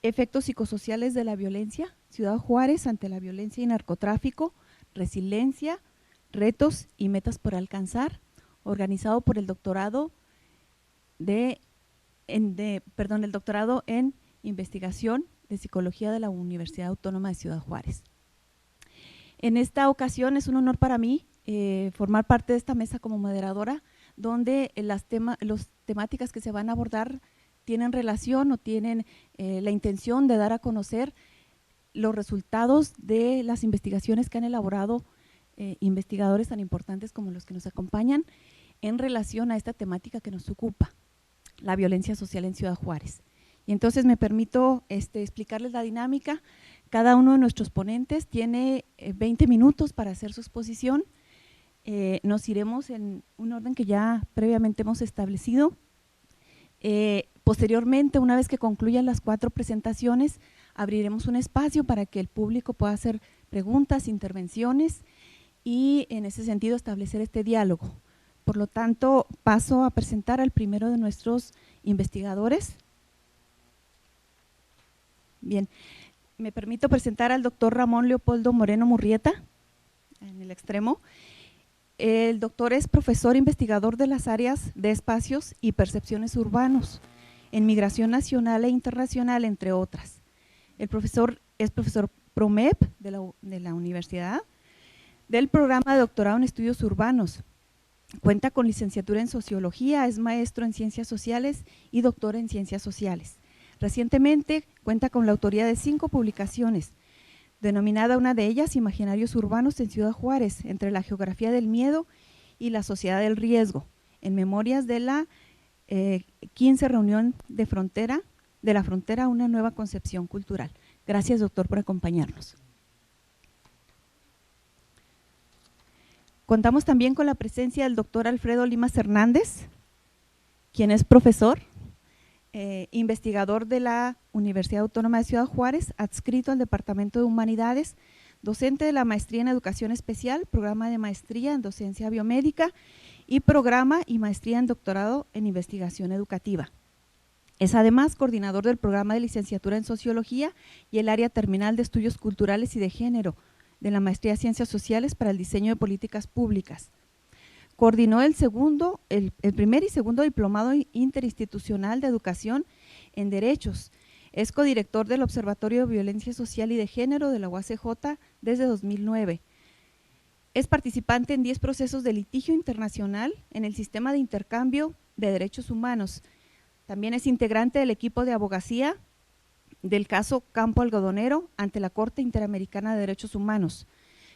Efectos psicosociales de la violencia, Ciudad Juárez ante la violencia y narcotráfico, resiliencia, retos y metas por alcanzar, organizado por el doctorado el doctorado en investigación de psicología de la Universidad Autónoma de Ciudad Juárez. En esta ocasión es un honor para mí formar parte de esta mesa como moderadora, donde las temáticas que se van a abordar tienen relación o tienen la intención de dar a conocer los resultados de las investigaciones que han elaborado investigadores tan importantes como los que nos acompañan en relación a esta temática que nos ocupa, la violencia social en Ciudad Juárez. Y entonces me permito explicarles la dinámica. Cada uno de nuestros ponentes tiene 20 minutos para hacer su exposición. Nos iremos en un orden que ya previamente hemos establecido. Posteriormente, una vez que concluyan las 4 presentaciones, abriremos un espacio para que el público pueda hacer preguntas, intervenciones y en ese sentido establecer este diálogo. Por lo tanto, paso a presentar al primero de nuestros investigadores. Bien, me permito presentar al doctor Ramón Leopoldo Moreno Murrieta, en el extremo. El doctor es profesor investigador de las áreas de espacios y percepciones urbanos, en migración nacional e internacional, entre otras. El profesor es profesor PROMEP de la universidad, del programa de doctorado en estudios urbanos. Cuenta con licenciatura en sociología, es maestro en ciencias sociales y doctor en ciencias sociales. Recientemente cuenta con la autoría de 5 publicaciones, denominada una de ellas Imaginarios Urbanos en Ciudad Juárez, entre la geografía del miedo y la sociedad del riesgo, en memorias de la 15 reunión de la frontera, una nueva concepción cultural. Gracias, doctor, por acompañarnos. Contamos también con la presencia del doctor Alfredo Limas Hernández, quien es profesor, investigador de la Universidad Autónoma de Ciudad Juárez, adscrito al Departamento de Humanidades, docente de la Maestría en Educación Especial, programa de Maestría en Docencia Biomédica y programa y Maestría en Doctorado en Investigación Educativa. Es además coordinador del programa de Licenciatura en Sociología y el área terminal de Estudios Culturales y de Género de la Maestría en Ciencias Sociales para el Diseño de Políticas Públicas. Coordinó el primer y segundo diplomado interinstitucional de educación en derechos. Es codirector del Observatorio de Violencia Social y de Género de la UACJ desde 2009. Es participante en 10 procesos de litigio internacional en el sistema de intercambio de derechos humanos. También es integrante del equipo de abogacía del caso Campo Algodonero ante la Corte Interamericana de Derechos Humanos.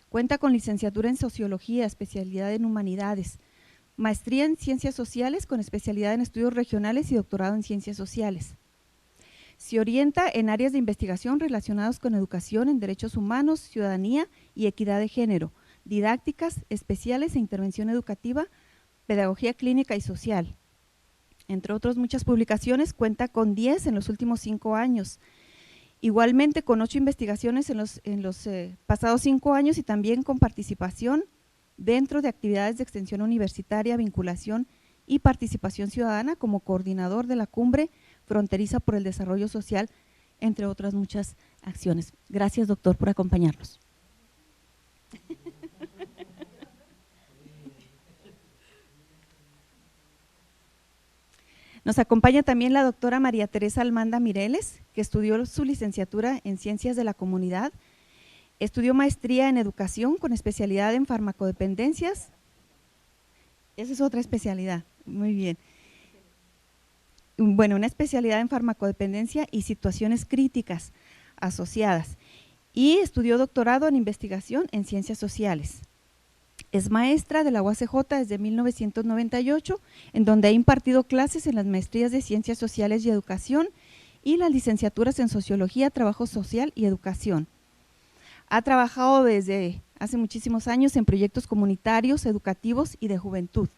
Cuenta con licenciatura en Sociología, especialidad en Humanidades, maestría en Ciencias Sociales con especialidad en Estudios Regionales y doctorado en Ciencias Sociales. Se orienta en áreas de investigación relacionadas con educación en derechos humanos, ciudadanía y equidad de género, didácticas especiales e intervención educativa, pedagogía clínica y social. Entre otras muchas publicaciones, cuenta con 10 en los últimos 5 años. Igualmente con 8 investigaciones en los pasados 5 años y también con participación dentro de actividades de extensión universitaria, vinculación y participación ciudadana como coordinador de la Cumbre Fronteriza por el Desarrollo Social, entre otras muchas acciones. Gracias, doctor, por acompañarnos. Nos acompaña también la doctora María Teresa Almanda Mireles, que estudió su licenciatura en Ciencias de la Comunidad, estudió maestría en Educación con especialidad en farmacodependencias. Esa es otra especialidad, muy bien. Bueno, una especialidad en farmacodependencia y situaciones críticas asociadas. Y estudió doctorado en investigación en Ciencias Sociales. Es maestra de la UACJ desde 1998, en donde ha impartido clases en las maestrías de Ciencias Sociales y Educación y las licenciaturas en Sociología, Trabajo Social y Educación. Ha trabajado desde hace muchísimos años en proyectos comunitarios, educativos y de juventud.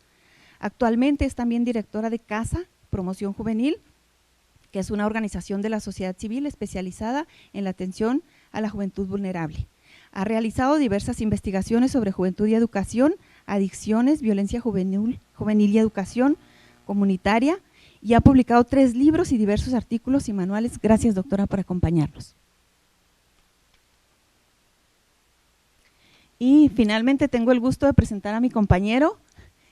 Actualmente es también directora de CASA, Promoción Juvenil, que es una organización de la sociedad civil especializada en la atención a la juventud vulnerable. Ha realizado diversas investigaciones sobre juventud y educación, adicciones, violencia juvenil y educación comunitaria y ha publicado 3 libros y diversos artículos y manuales. Gracias, doctora, por acompañarnos. Y finalmente tengo el gusto de presentar a mi compañero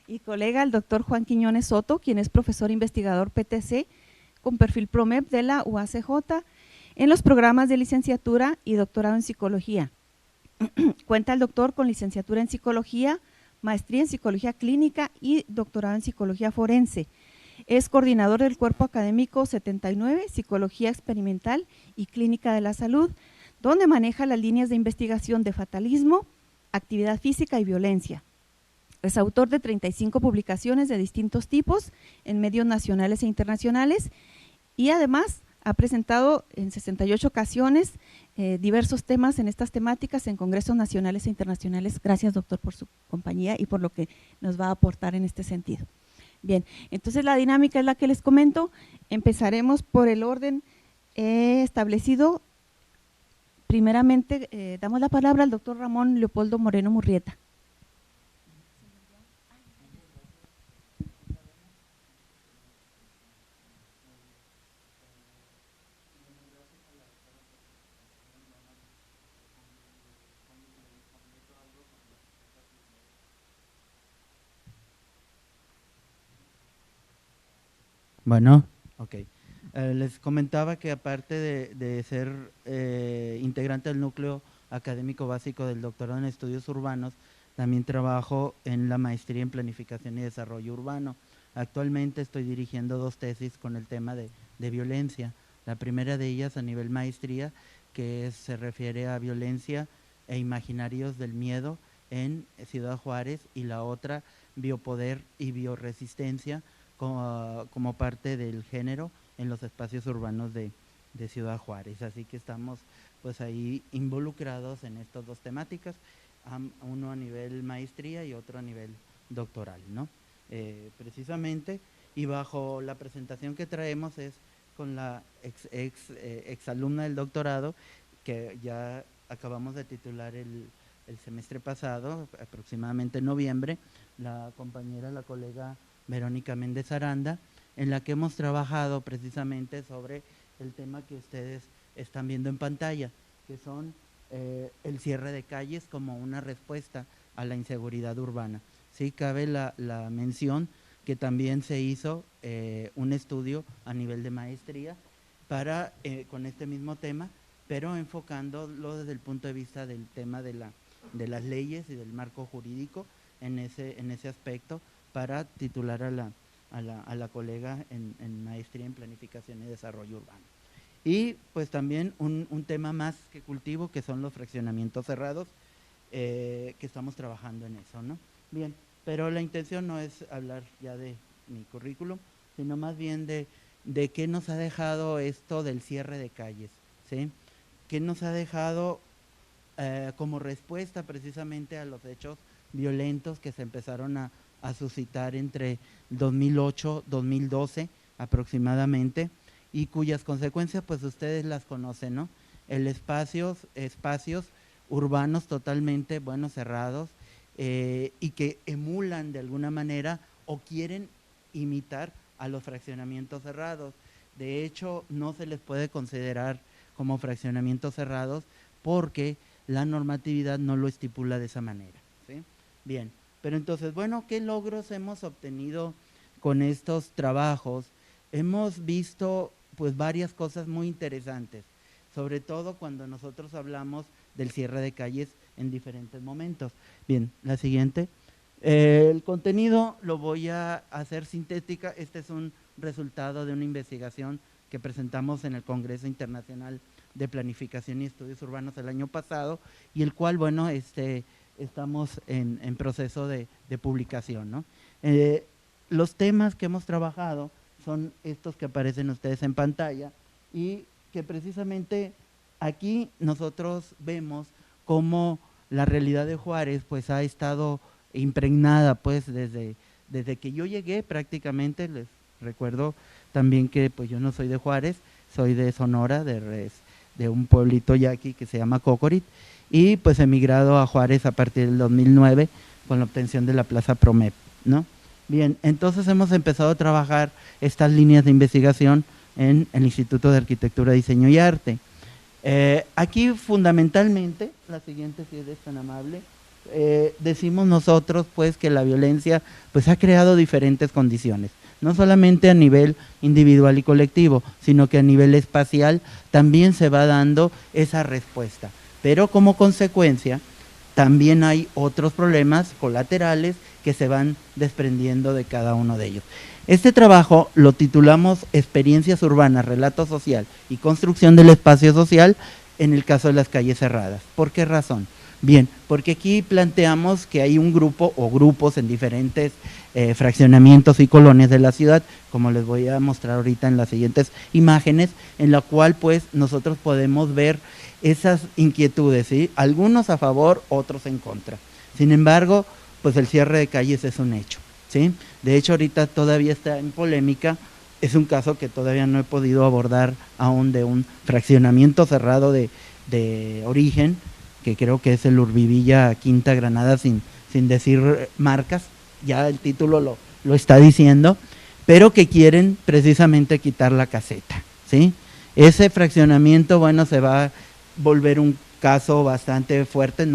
y colega, el doctor Juan Quiñones Soto, quien es profesor investigador PTC con perfil PROMEP de la UACJ en los programas de licenciatura y doctorado en psicología. Cuenta el doctor con licenciatura en psicología, maestría en psicología clínica y doctorado en psicología forense. Es coordinador del cuerpo académico 79, Psicología Experimental y Clínica de la Salud, donde maneja las líneas de investigación de fatalismo, actividad física y violencia. Es autor de 35 publicaciones de distintos tipos en medios nacionales e internacionales y además ha presentado en 68 ocasiones diversos temas en estas temáticas en congresos nacionales e internacionales. Gracias, doctor, por su compañía y por lo que nos va a aportar en este sentido. Bien, entonces la dinámica es la que les comento. Empezaremos por el orden establecido. Primeramente, damos la palabra al doctor Ramón Leopoldo Moreno Murrieta. Bueno, ok. Les comentaba que aparte de ser integrante del núcleo académico básico del doctorado en estudios urbanos, también trabajo en la maestría en planificación y desarrollo urbano. Actualmente estoy dirigiendo 2 tesis con el tema de violencia. La primera de ellas a nivel maestría, que se refiere a violencia e imaginarios del miedo en Ciudad Juárez, y la otra, biopoder y bioresistencia, como parte del género en los espacios urbanos de Ciudad Juárez. Así que estamos pues ahí involucrados en estas 2 temáticas, uno a nivel maestría y otro a nivel doctoral, ¿no? Precisamente, y bajo la presentación que traemos es con la ex alumna del doctorado, que ya acabamos de titular el semestre pasado, aproximadamente en noviembre, la compañera, la colega Verónica Méndez Aranda, en la que hemos trabajado precisamente sobre el tema que ustedes están viendo en pantalla, que son el cierre de calles como una respuesta a la inseguridad urbana. Sí, cabe la mención que también se hizo un estudio a nivel de maestría para con este mismo tema, pero enfocándolo desde el punto de vista del tema de las leyes y del marco jurídico en ese aspecto, para titular a la colega en maestría en planificación y desarrollo urbano. Y pues también un tema más que cultivo, que son los fraccionamientos cerrados, que estamos trabajando en eso, ¿no? Bien, pero la intención no es hablar ya de mi currículum, sino más bien de qué nos ha dejado esto del cierre de calles, ¿sí? ¿Qué nos ha dejado como respuesta precisamente a los hechos violentos que se empezaron a suscitar entre 2008, 2012 aproximadamente, y cuyas consecuencias pues ustedes las conocen, ¿no? El espacios urbanos totalmente, bueno, cerrados, y que emulan de alguna manera o quieren imitar a los fraccionamientos cerrados. De hecho, no se les puede considerar como fraccionamientos cerrados porque la normatividad no lo estipula de esa manera, ¿sí? Bien, pero entonces, bueno, ¿qué logros hemos obtenido con estos trabajos? Hemos visto pues varias cosas muy interesantes, sobre todo cuando nosotros hablamos del cierre de calles en diferentes momentos. Bien, la siguiente. El contenido lo voy a hacer sintética. Este es un resultado de una investigación que presentamos en el Congreso Internacional de Planificación y Estudios Urbanos el año pasado, y el cual, bueno, estamos en proceso de publicación, ¿no? Los temas que hemos trabajado son estos que aparecen ustedes en pantalla, y que precisamente aquí nosotros vemos cómo la realidad de Juárez pues ha estado impregnada pues desde que yo llegué prácticamente. Les recuerdo también que pues yo no soy de Juárez, soy de Sonora, de un pueblito yaqui que se llama Cocorit, y pues emigrado a Juárez a partir del 2009 con la obtención de la plaza PROMEP, ¿no? Bien, entonces hemos empezado a trabajar estas líneas de investigación en el Instituto de Arquitectura, Diseño y Arte. Aquí fundamentalmente, la siguiente, si eres tan amable, decimos nosotros pues que la violencia pues ha creado diferentes condiciones, no solamente a nivel individual y colectivo, sino que a nivel espacial también se va dando esa respuesta, pero como consecuencia también hay otros problemas colaterales que se van desprendiendo de cada uno de ellos. Este trabajo lo titulamos Experiencias urbanas, relato social y construcción del espacio social en el caso de las calles cerradas. ¿Por qué razón? Bien, porque aquí planteamos que hay un grupo o grupos en diferentes fraccionamientos y colonias de la ciudad, como les voy a mostrar ahorita en las siguientes imágenes, en la cual pues nosotros podemos ver esas inquietudes, ¿sí? Algunos a favor, otros en contra. Sin embargo, pues el cierre de calles es un hecho, ¿sí? De hecho, ahorita todavía está en polémica, es un caso que todavía no he podido abordar aún de un fraccionamiento cerrado de origen, que creo que es el Urbivilla Quinta Granada, sin decir marcas, ya el título lo está diciendo, pero que quieren precisamente quitar la caseta, ¿sí? Ese fraccionamiento, bueno, se va a volver un caso bastante fuerte,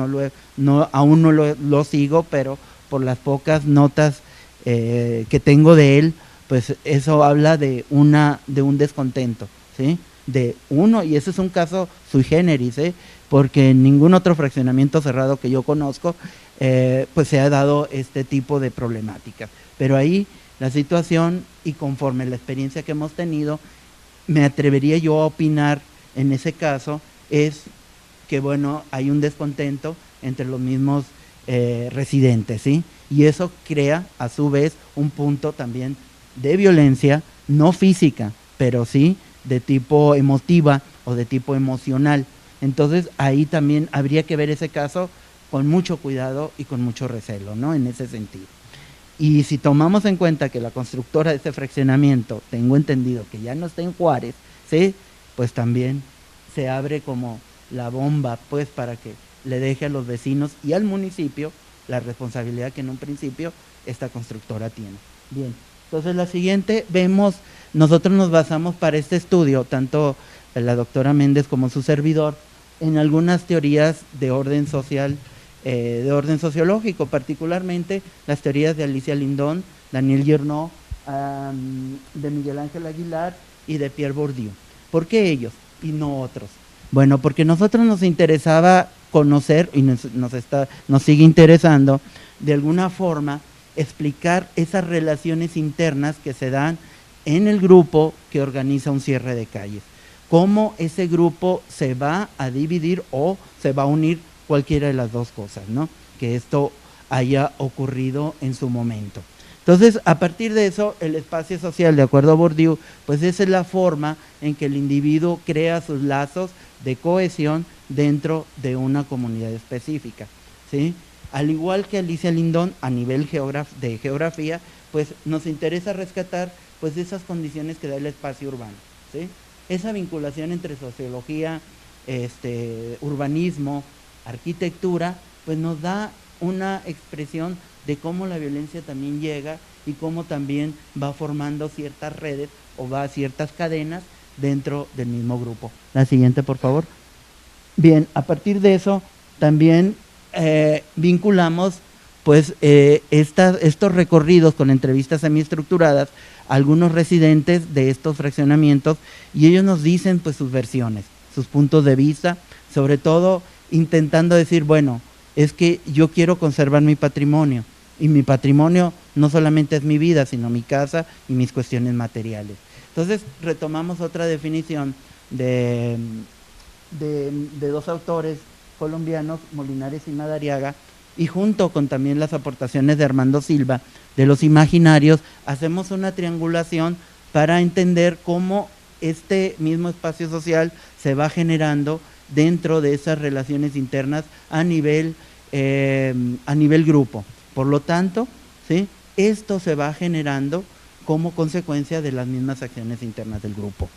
aún no lo sigo, pero por las pocas notas que tengo de él, pues eso habla de un descontento, ¿sí? De uno, y ese es un caso sui generis, porque en ningún otro fraccionamiento cerrado que yo conozco, pues se ha dado este tipo de problemáticas. Pero ahí la situación, y conforme la experiencia que hemos tenido, me atrevería yo a opinar en ese caso, es que bueno, hay un descontento entre los mismos residentes, ¿sí? Y eso crea a su vez un punto también de violencia, no física, pero sí de tipo emotiva o de tipo emocional. Entonces ahí también habría que ver ese caso con mucho cuidado y con mucho recelo, ¿no? En ese sentido. Y si tomamos en cuenta que la constructora de este fraccionamiento, tengo entendido que ya no está en Juárez, ¿sí? Pues también se abre como la bomba, pues, para que le deje a los vecinos y al municipio la responsabilidad que en un principio esta constructora tiene. Bien, entonces la siguiente, vemos, nosotros nos basamos para este estudio, tanto la doctora Méndez como su servidor, en algunas teorías de orden social, de orden sociológico, particularmente las teorías de Alicia Lindon, Daniel Girnaud, de Miguel Ángel Aguilar y de Pierre Bourdieu. ¿Por qué ellos y no otros? Bueno, porque a nosotros nos interesaba conocer, y nos sigue interesando, de alguna forma, explicar esas relaciones internas que se dan en el grupo que organiza un cierre de calles. Cómo ese grupo se va a dividir o se va a unir, cualquiera de las dos cosas, ¿no? Que esto haya ocurrido en su momento. Entonces, a partir de eso, el espacio social, de acuerdo a Bourdieu, pues esa es la forma en que el individuo crea sus lazos de cohesión dentro de una comunidad específica, ¿sí? Al igual que Alicia Lindon, a nivel de geografía, pues nos interesa rescatar pues esas condiciones que da el espacio urbano, ¿sí? Esa vinculación entre sociología, urbanismo, arquitectura, pues nos da una expresión de cómo la violencia también llega y cómo también va formando ciertas redes o va a ciertas cadenas dentro del mismo grupo. La siguiente, por favor. Bien, a partir de eso también vinculamos pues estos recorridos con entrevistas semiestructuradas a algunos residentes de estos fraccionamientos, y ellos nos dicen pues sus versiones, sus puntos de vista, sobre todo intentando decir, bueno, es que yo quiero conservar mi patrimonio, y mi patrimonio no solamente es mi vida, sino mi casa y mis cuestiones materiales. Entonces retomamos otra definición de dos autores colombianos, Molinares y Madariaga, y junto con también las aportaciones de Armando Silva, de los imaginarios, hacemos una triangulación para entender cómo este mismo espacio social se va generando dentro de esas relaciones internas a nivel grupo. Por lo tanto, ¿sí?, esto se va generando como consecuencia de las mismas acciones internas del grupo.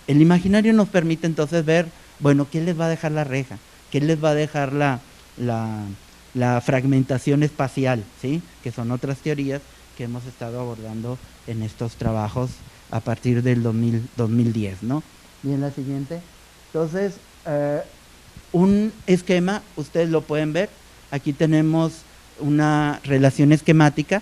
El imaginario nos permite entonces ver, bueno, ¿qué les va a dejar la reja? ¿Qué les va a dejar la fragmentación espacial? ¿Sí? Que son otras teorías que hemos estado abordando en estos trabajos a partir del 2010, ¿no? Bien, la siguiente. Entonces, un esquema, ustedes lo pueden ver, aquí tenemos una relación esquemática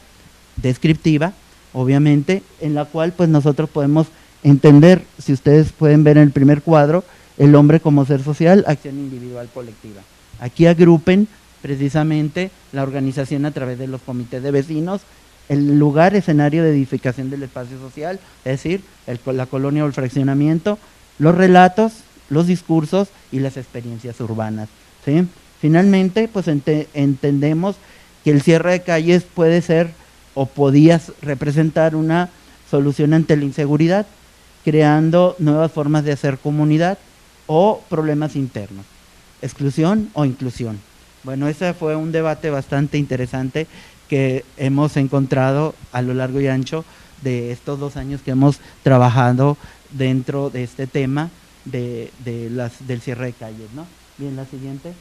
descriptiva, obviamente, en la cual pues nosotros podemos entender, si ustedes pueden ver en el primer cuadro, el hombre como ser social, acción individual colectiva. Aquí agrupen precisamente la organización a través de los comités de vecinos, el lugar, escenario de edificación del espacio social, es decir, la colonia o el fraccionamiento, los relatos, los discursos y las experiencias urbanas, ¿sí? Finalmente, pues entendemos que el cierre de calles puede ser o podía representar una solución ante la inseguridad, creando nuevas formas de hacer comunidad o problemas internos, exclusión o inclusión. Bueno, ese fue un debate bastante interesante que hemos encontrado a lo largo y ancho de estos 2 años que hemos trabajado dentro de este tema del cierre de calles, ¿no? Bien, la siguiente.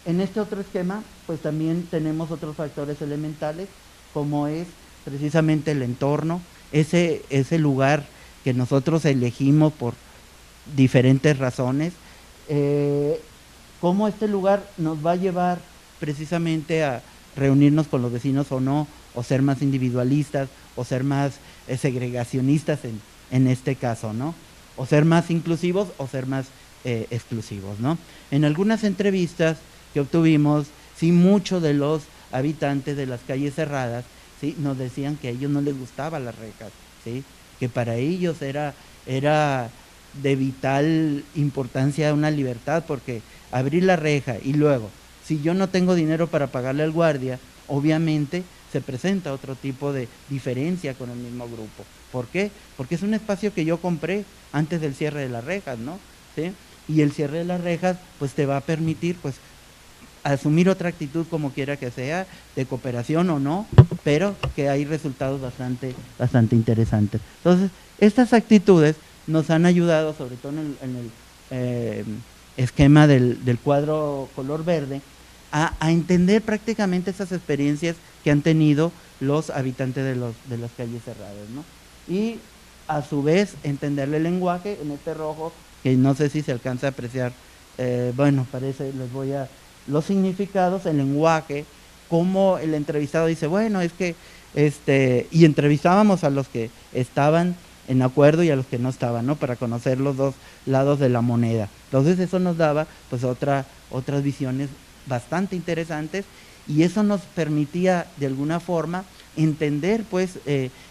En este otro esquema, pues también tenemos otros factores elementales, como es precisamente el entorno, ese lugar que nosotros elegimos por diferentes razones, cómo este lugar nos va a llevar precisamente a reunirnos con los vecinos o no, o ser más individualistas, o ser más segregacionistas en este caso, ¿no? O ser más inclusivos o ser más exclusivos, ¿no? En algunas entrevistas que obtuvimos, sí, muchos de los habitantes de las calles cerradas, sí, nos decían que a ellos no les gustaban las rejas, sí, que para ellos era de vital importancia una libertad, porque abrir la reja y luego, si yo no tengo dinero para pagarle al guardia, obviamente se presenta otro tipo de diferencia con el mismo grupo. ¿Por qué? Porque es un espacio que yo compré antes del cierre de las rejas, ¿no? ¿Sí? Y el cierre de las rejas pues te va a permitir pues asumir otra actitud como quiera que sea, de cooperación o no, pero que hay resultados bastante interesantes. Entonces, estas actitudes nos han ayudado, sobre todo en el esquema del cuadro color verde, a entender prácticamente esas experiencias que han tenido los habitantes de las calles cerradas, ¿no? Y a su vez entenderle el lenguaje en este rojo, que no sé si se alcanza a apreciar, bueno, parece, les voy a, los significados, el lenguaje, como el entrevistado dice, bueno, es que, y entrevistábamos a los que estaban en acuerdo y a los que no estaban, ¿no? Para conocer los dos lados de la moneda. Entonces eso nos daba pues otras visiones bastante interesantes, y eso nos permitía de alguna forma entender pues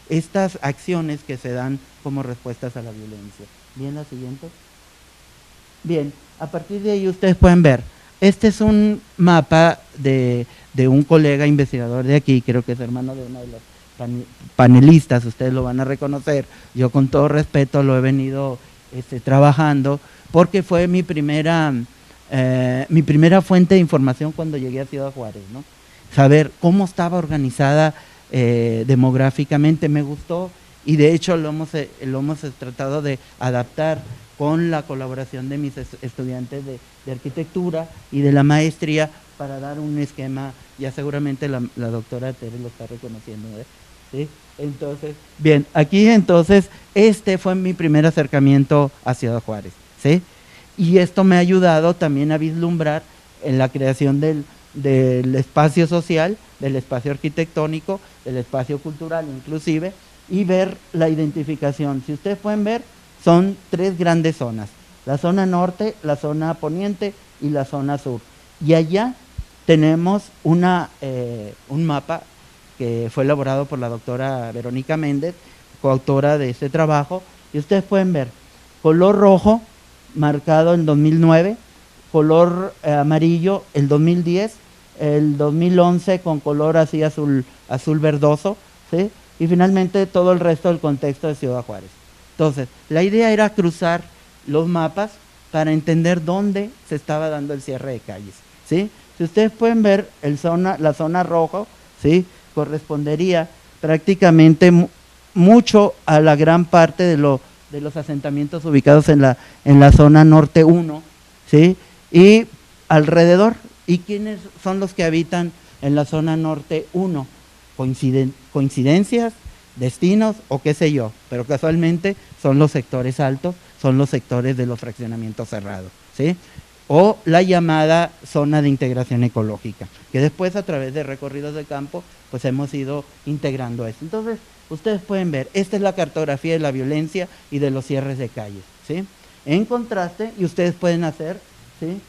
estas acciones que se dan como respuestas a la violencia. Bien, la siguiente. Bien, a partir de ahí ustedes pueden ver, este es un mapa de un colega investigador de aquí, creo que es hermano de uno de los panelistas, ustedes lo van a reconocer, yo con todo respeto lo he venido trabajando, porque fue mi primera fuente de información cuando llegué a Ciudad Juárez, ¿no? Saber cómo estaba organizada demográficamente me gustó, y de hecho lo hemos tratado de adaptar con la colaboración de mis estudiantes de arquitectura y de la maestría para dar un esquema, ya seguramente la doctora Tere lo está reconociendo, ¿sí? Entonces, bien, aquí entonces fue mi primer acercamiento a Ciudad Juárez, ¿sí? Y esto me ha ayudado también a vislumbrar en la creación del espacio social, del espacio arquitectónico, del espacio cultural inclusive, y ver la identificación. Si ustedes pueden ver, son 3 grandes zonas, la zona norte, la zona poniente y la zona sur. Y allá tenemos un mapa que fue elaborado por la doctora Verónica Méndez, coautora de este trabajo, y ustedes pueden ver color rojo marcado en 2009, color amarillo el 2010, el 2011 con color así azul verdoso, ¿sí? Y finalmente todo el resto del contexto de Ciudad Juárez. Entonces, la idea era cruzar los mapas para entender dónde se estaba dando el cierre de calles, ¿sí? Si ustedes pueden ver la zona roja, ¿sí? Correspondería prácticamente mucho a la gran parte de los asentamientos ubicados en la zona norte 1, ¿sí? Y alrededor, ¿y quiénes son los que habitan en la zona norte 1? coincidencias, destinos o qué sé yo, pero casualmente son los sectores altos, son los sectores de los fraccionamientos cerrados, ¿sí? O la llamada zona de integración ecológica, que después a través de recorridos de campo, pues hemos ido integrando eso. Entonces, ustedes pueden ver, esta es la cartografía de la violencia y de los cierres de calles, ¿sí? En contraste, y ustedes pueden hacer, ¿sí?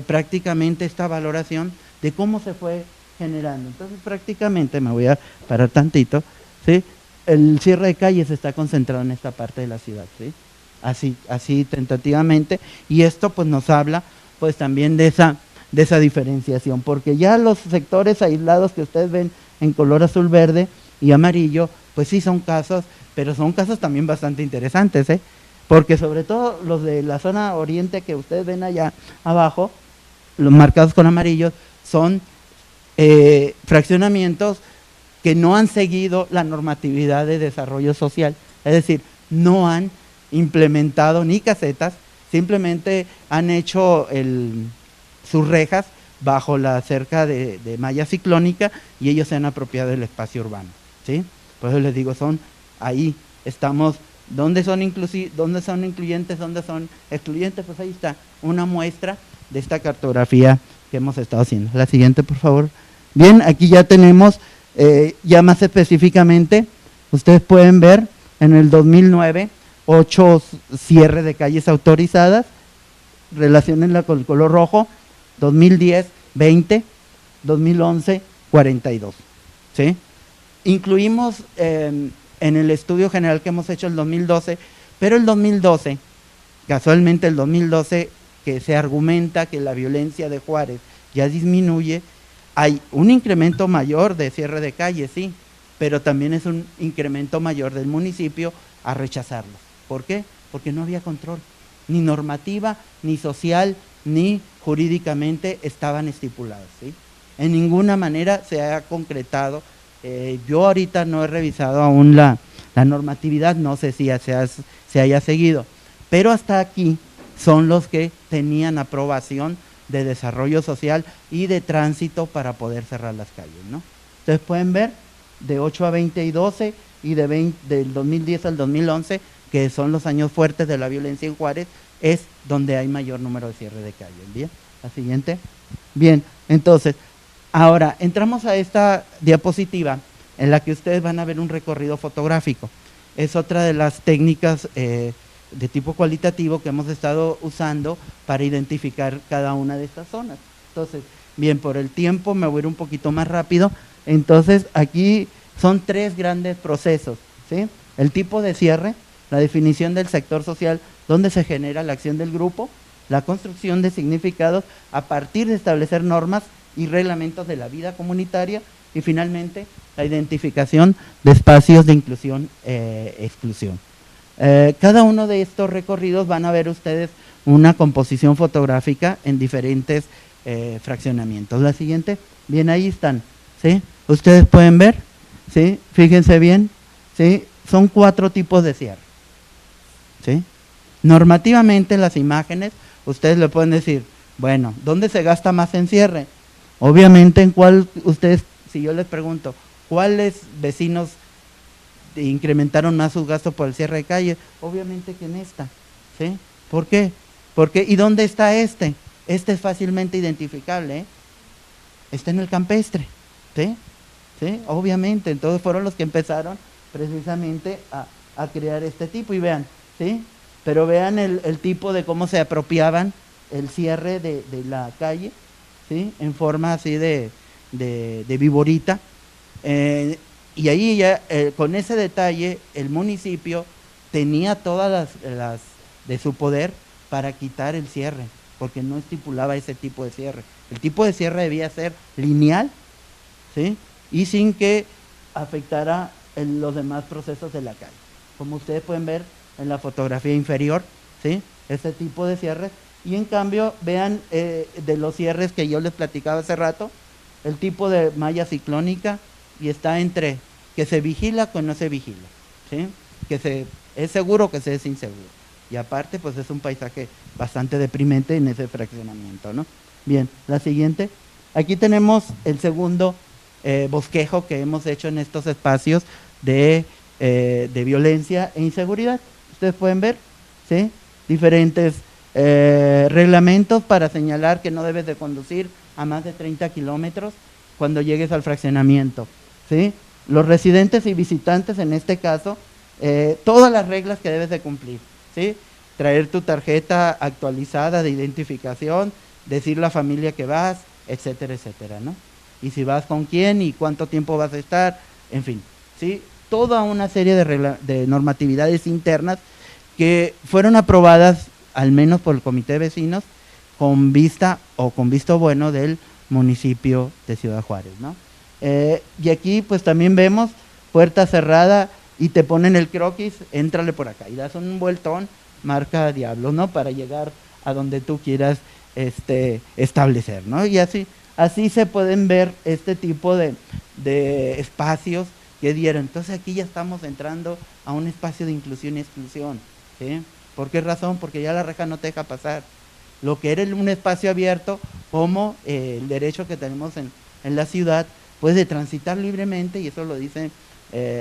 Prácticamente esta valoración de cómo se fue generando. Entonces, prácticamente, me voy a parar tantito, ¿sí? El cierre de calles está concentrado en esta parte de la ciudad, ¿sí? Así tentativamente, y esto pues nos habla pues también de esa diferenciación, porque ya los sectores aislados que ustedes ven en color azul, verde y amarillo, pues sí son casos, pero son casos también bastante interesantes, porque sobre todo los de la zona oriente que ustedes ven allá abajo, los marcados con amarillos, son fraccionamientos que no han seguido la normatividad de desarrollo social, es decir, no han implementado ni casetas, simplemente han hecho sus rejas bajo la cerca de malla ciclónica y ellos se han apropiado del espacio urbano, ¿sí? Por eso les digo, ahí estamos, ¿dónde son incluyentes, dónde son excluyentes? Pues ahí está una muestra de esta cartografía que hemos estado haciendo. La siguiente, por favor. Bien, aquí ya tenemos, ya más específicamente, ustedes pueden ver en el 2009, 8 cierres de calles autorizadas, relacionenla con el color rojo, 2010, 20, 2011, 42, ¿sí? Incluimos en el estudio general que hemos hecho el 2012, pero el 2012, casualmente el 2012, que se argumenta que la violencia de Juárez ya disminuye, hay un incremento mayor de cierre de calles, sí, pero también es un incremento mayor del municipio a rechazarlo. ¿Por qué? Porque no había control, ni normativa, ni social, ni jurídicamente estaban estipulados, ¿sí? En ninguna manera se ha concretado. Yo ahorita no he revisado aún la normatividad, no sé si se haya seguido, pero hasta aquí son los que tenían aprobación de desarrollo social y de tránsito para poder cerrar las calles, ¿no? Ustedes pueden ver de 8 a 20 y 12 y del 2010 al 2011, que son los años fuertes de la violencia en Juárez, es donde hay mayor número de cierre de calles. Bien, la siguiente. Bien, entonces, ahora entramos a esta diapositiva en la que ustedes van a ver un recorrido fotográfico. Es otra de las técnicas de tipo cualitativo que hemos estado usando para identificar cada una de estas zonas. Entonces, bien, por el tiempo me voy a ir un poquito más rápido. Entonces, aquí son 3 grandes procesos, ¿sí? El tipo de cierre, la definición del sector social, donde se genera la acción del grupo, la construcción de significados a partir de establecer normas y reglamentos de la vida comunitaria y finalmente la identificación de espacios de inclusión exclusión. Cada uno de estos recorridos van a ver ustedes una composición fotográfica en diferentes fraccionamientos. La siguiente, bien, ahí están, ¿sí? Ustedes pueden ver, ¿sí? Fíjense bien, ¿sí? Son 4 tipos de cierre, ¿sí? Normativamente las imágenes, ustedes le pueden decir, bueno, ¿dónde se gasta más en cierre? Obviamente en cuál, ustedes, si yo les pregunto, ¿cuáles vecinos incrementaron más sus gastos por el cierre de calle? Obviamente que en esta, ¿sí? ¿Por qué? Porque, ¿y dónde está este? Este es fácilmente identificable, ¿eh? Está en el campestre, ¿sí? ¿Sí? Obviamente, entonces fueron los que empezaron precisamente a crear este tipo, y vean, ¿sí? Pero vean el tipo de cómo se apropiaban el cierre de la calle, ¿sí? En forma así de viborita, y ahí ya con ese detalle el municipio tenía todas las de su poder para quitar el cierre, porque no estipulaba ese tipo de cierre. El tipo de cierre debía ser lineal, ¿sí? Y sin que afectara los demás procesos de la calle. Como ustedes pueden ver en la fotografía inferior, ¿sí? Este tipo de cierres. Y en cambio, vean de los cierres que yo les platicaba hace rato, el tipo de malla ciclónica, y está entre que se vigila con no se vigila, ¿sí? Que es seguro que se es inseguro. Y aparte, pues es un paisaje bastante deprimente en ese fraccionamiento, ¿no? Bien, la siguiente. Aquí tenemos el segundo bosquejo que hemos hecho en estos espacios de violencia e inseguridad. Ustedes pueden ver, ¿sí? Diferentes reglamentos para señalar que no debes de conducir a más de 30 kilómetros cuando llegues al fraccionamiento, ¿sí? Los residentes y visitantes, en este caso, todas las reglas que debes de cumplir, ¿sí? Traer tu tarjeta actualizada de identificación, decir la familia que vas, etcétera, etcétera, ¿no? Y si vas con quién y cuánto tiempo vas a estar, en fin, ¿sí? Toda una serie de normatividades internas que fueron aprobadas al menos por el Comité de Vecinos con vista o con visto bueno del municipio de Ciudad Juárez, ¿no? Y aquí pues también vemos puerta cerrada y te ponen el croquis, éntrale por acá y das un vueltón, marca diablo, ¿no? Para llegar a donde tú quieras establecer, ¿no? Y así se pueden ver este tipo de espacios que dieron. Entonces aquí ya estamos entrando a un espacio de inclusión y exclusión, ¿sí? ¿Por qué razón? Porque ya la reja no te deja pasar. Lo que era un espacio abierto, como el derecho que tenemos en la ciudad, pues de transitar libremente, y eso lo dicen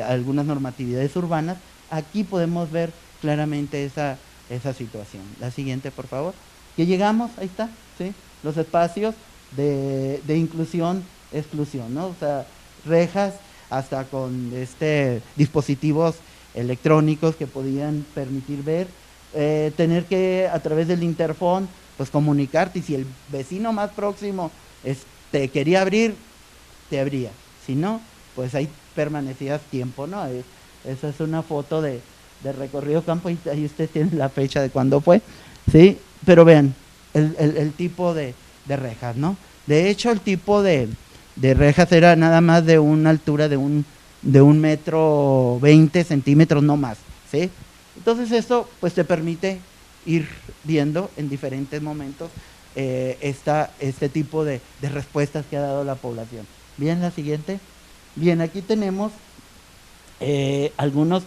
algunas normatividades urbanas, aquí podemos ver claramente esa situación. La siguiente, por favor. Que llegamos, ahí está, ¿sí? Los espacios de inclusión, exclusión, ¿no? O sea, rejas hasta con dispositivos electrónicos que podían permitir ver, tener que a través del interfón pues comunicarte, y si el vecino más próximo quería abrir, te abría, si no, pues ahí permanecías tiempo, ¿no? Esa es una foto de recorrido campo, y ahí usted tiene la fecha de cuándo fue, ¿sí? Pero vean el tipo de rejas, ¿no? De hecho, el tipo de rejas era nada más de una altura de 1,20 m, no más, ¿sí? Entonces eso pues te permite ir viendo en diferentes momentos este tipo de respuestas que ha dado la población. Bien, la siguiente. Bien, aquí tenemos algunos,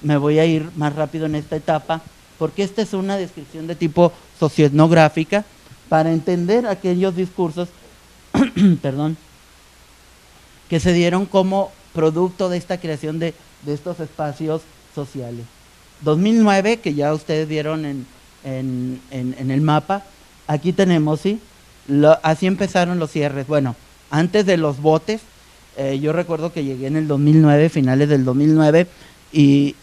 me voy a ir más rápido en esta etapa, porque esta es una descripción de tipo socioetnográfica para entender aquellos discursos perdón, que se dieron como producto de esta creación de estos espacios sociales. 2009, que ya ustedes vieron en el mapa, aquí tenemos, ¿sí? Así empezaron los cierres. Bueno, antes de los botes, yo recuerdo que llegué en el 2009, finales del 2009, y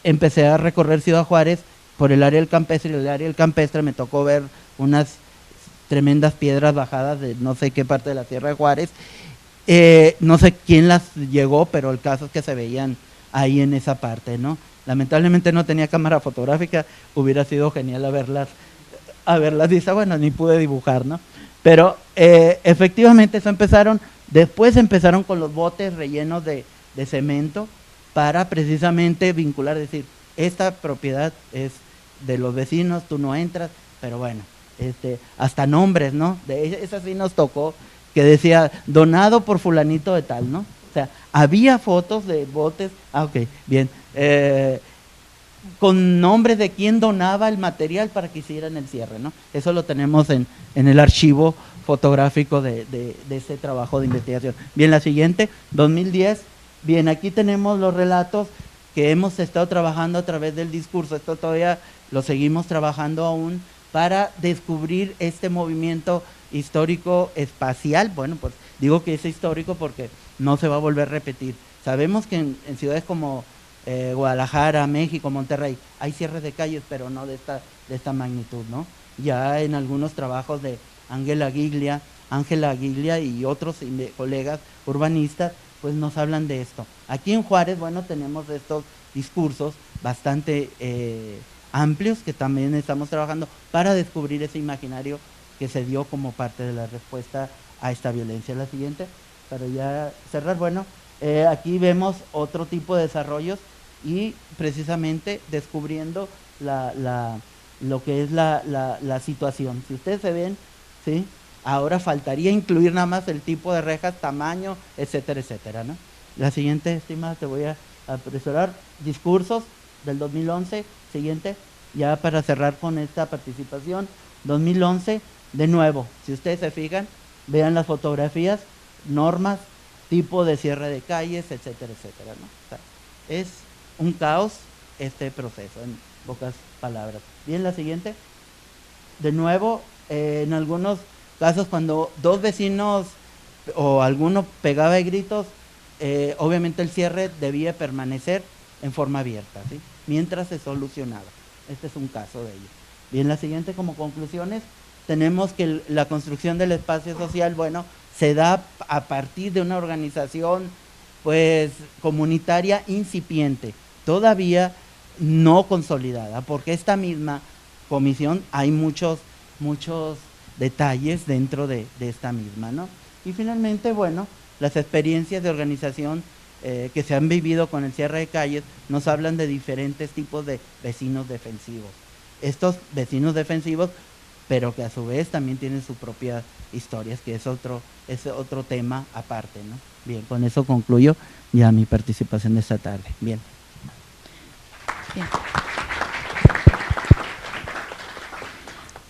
empecé a recorrer Ciudad Juárez por el área del campestre, y en el área del campestre me tocó ver unas tremendas piedras bajadas de no sé qué parte de la Sierra de Juárez. No sé quién las llegó, pero el caso es que se veían ahí en esa parte, ¿no? Lamentablemente no tenía cámara fotográfica, hubiera sido genial haberlas visto, bueno, ni pude dibujar, ¿no? Pero efectivamente eso empezaron, después empezaron con los botes rellenos de cemento para precisamente vincular, decir, esta propiedad es de los vecinos, tú no entras, pero bueno, hasta nombres, ¿no? De esa sí nos tocó, que decía, donado por fulanito de tal, ¿no? O sea, había fotos de botes, ok, bien, con nombres de quién donaba el material para que hicieran el cierre, ¿no? Eso lo tenemos en el archivo fotográfico de ese trabajo de investigación. Bien, la siguiente, 2010, bien, aquí tenemos los relatos que hemos estado trabajando a través del discurso, esto todavía lo seguimos trabajando aún, para descubrir este movimiento histórico espacial. Bueno, pues digo que es histórico porque no se va a volver a repetir. Sabemos que en ciudades como Guadalajara, México, Monterrey, hay cierres de calles, pero no de esta magnitud, ¿no? Ya en algunos trabajos de Ángela Giglia y otros colegas urbanistas, pues nos hablan de esto. Aquí en Juárez, bueno, tenemos estos discursos bastante amplios que también estamos trabajando para descubrir ese imaginario que se dio como parte de la respuesta a esta violencia. La siguiente, para ya cerrar, bueno, aquí vemos otro tipo de desarrollos y precisamente descubriendo lo que es la situación. Si ustedes se ven, ¿sí? Ahora faltaría incluir nada más el tipo de rejas, tamaño, etcétera, etcétera, ¿no? La siguiente, estimada, te voy a apresurar. Discursos del 2011, siguiente, ya para cerrar con esta participación. 2011, de nuevo, si ustedes se fijan, vean las fotografías, normas tipo de cierre de calles, etcétera, etcétera, ¿no? O sea, es un caos este proceso, en pocas palabras. Bien, la siguiente. De nuevo, en algunos casos cuando dos vecinos o alguno pegaba de gritos, obviamente el cierre debía permanecer en forma abierta, ¿sí?, mientras se solucionaba. Este es un caso de ello. Bien, la siguiente, como conclusiones, tenemos que la construcción del espacio social, bueno, se da a partir de una organización pues comunitaria incipiente, todavía no consolidada, porque esta misma comisión hay muchos detalles dentro de esta misma, ¿no? Y finalmente, bueno, las experiencias de organización que se han vivido con el cierre de calles nos hablan de diferentes tipos de vecinos defensivos. Estos vecinos defensivos, pero que a su vez también tienen sus propias historias, que es otro tema aparte, ¿no? Bien, con eso concluyo ya mi participación de esta tarde. Bien. Bien.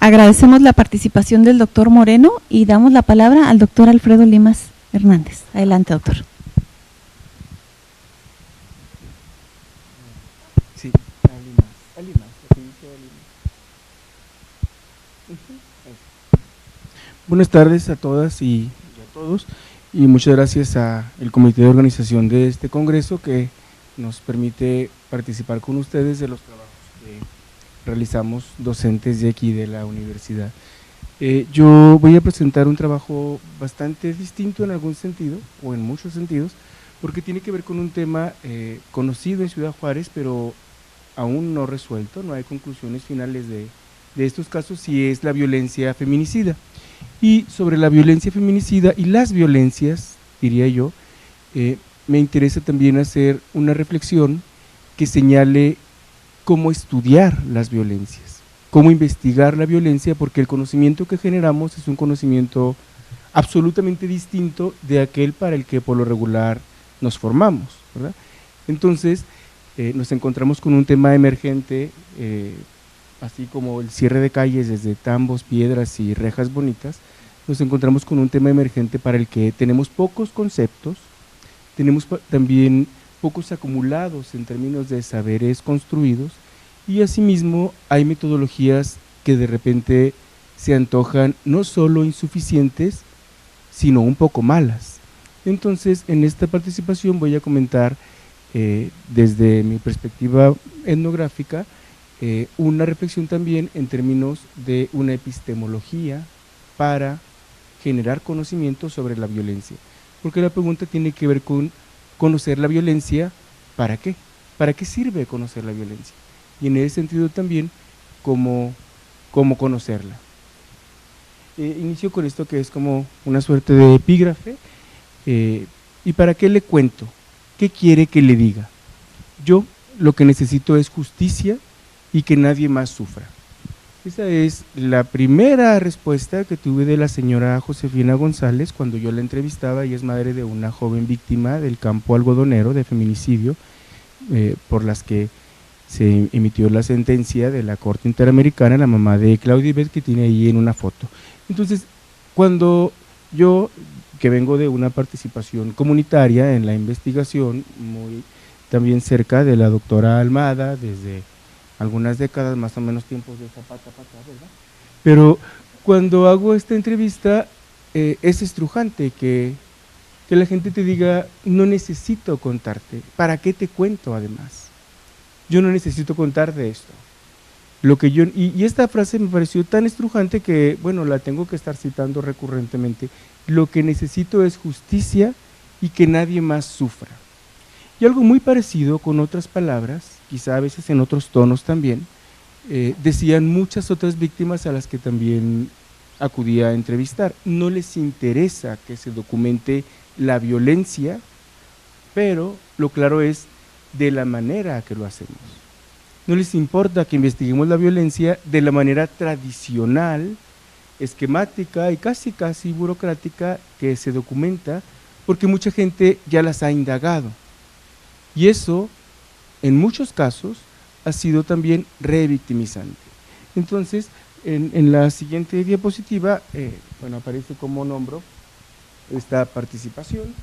Agradecemos la participación del doctor Moreno y damos la palabra al doctor Alfredo Limas Hernández. Adelante, doctor. Sí, Buenas tardes a todas y a todos, y muchas gracias al comité de organización de este congreso que nos permite participar con ustedes de los trabajos que realizamos docentes de aquí de la universidad. Yo voy a presentar un trabajo bastante distinto en algún sentido, o en muchos sentidos, porque tiene que ver con un tema conocido en Ciudad Juárez, pero aún no resuelto, no hay conclusiones finales de estos casos, y es la violencia feminicida. Y sobre la violencia feminicida y las violencias, diría yo, me interesa también hacer una reflexión que señale cómo estudiar las violencias, cómo investigar la violencia, porque el conocimiento que generamos es un conocimiento absolutamente distinto de aquel para el que por lo regular nos formamos, ¿verdad? Entonces, nos encontramos con un tema emergente, así como el cierre de calles desde tambos, piedras y rejas bonitas. Nos encontramos con un tema emergente para el que tenemos pocos conceptos, tenemos también pocos acumulados en términos de saberes construidos, y asimismo hay metodologías que de repente se antojan no solo insuficientes, sino un poco malas. Entonces, en esta participación voy a comentar desde mi perspectiva etnográfica una reflexión también en términos de una epistemología para generar conocimiento sobre la violencia, porque la pregunta tiene que ver con conocer la violencia. ¿Para qué? ¿Para qué sirve conocer la violencia? Y en ese sentido también, ¿cómo conocerla? Inicio con esto que es como una suerte de epígrafe. ¿Y para qué le cuento? ¿Qué quiere que le diga? Yo lo que necesito es justicia y que nadie más sufra. Esa es la primera respuesta que tuve de la señora Josefina González cuando yo la entrevistaba. Ella es madre de una joven víctima del campo algodonero de feminicidio, por las que se emitió la sentencia de la Corte Interamericana, la mamá de Claudia Ibet, que tiene ahí en una foto. Entonces, cuando yo, que vengo de una participación comunitaria en la investigación, muy también cerca de la doctora Almada, desde algunas décadas, más o menos tiempos de Zapata para acá, ¿verdad? Pero cuando hago esta entrevista, es estrujante que la gente te diga, no necesito contarte, ¿para qué te cuento además? Yo no necesito contarte esto. Y esta frase me pareció tan estrujante que, bueno, la tengo que estar citando recurrentemente. Lo que necesito es justicia y que nadie más sufra. Y algo muy parecido con otras palabras, quizá a veces en otros tonos también, decían muchas otras víctimas a las que también acudía a entrevistar. No les interesa que se documente la violencia, pero lo claro es de la manera que lo hacemos. No les importa que investiguemos la violencia de la manera tradicional, esquemática y casi burocrática que se documenta, porque mucha gente ya las ha indagado. Y eso, en muchos casos, ha sido también revictimizante. Entonces, en la siguiente diapositiva, bueno, aparece como nombro esta participación,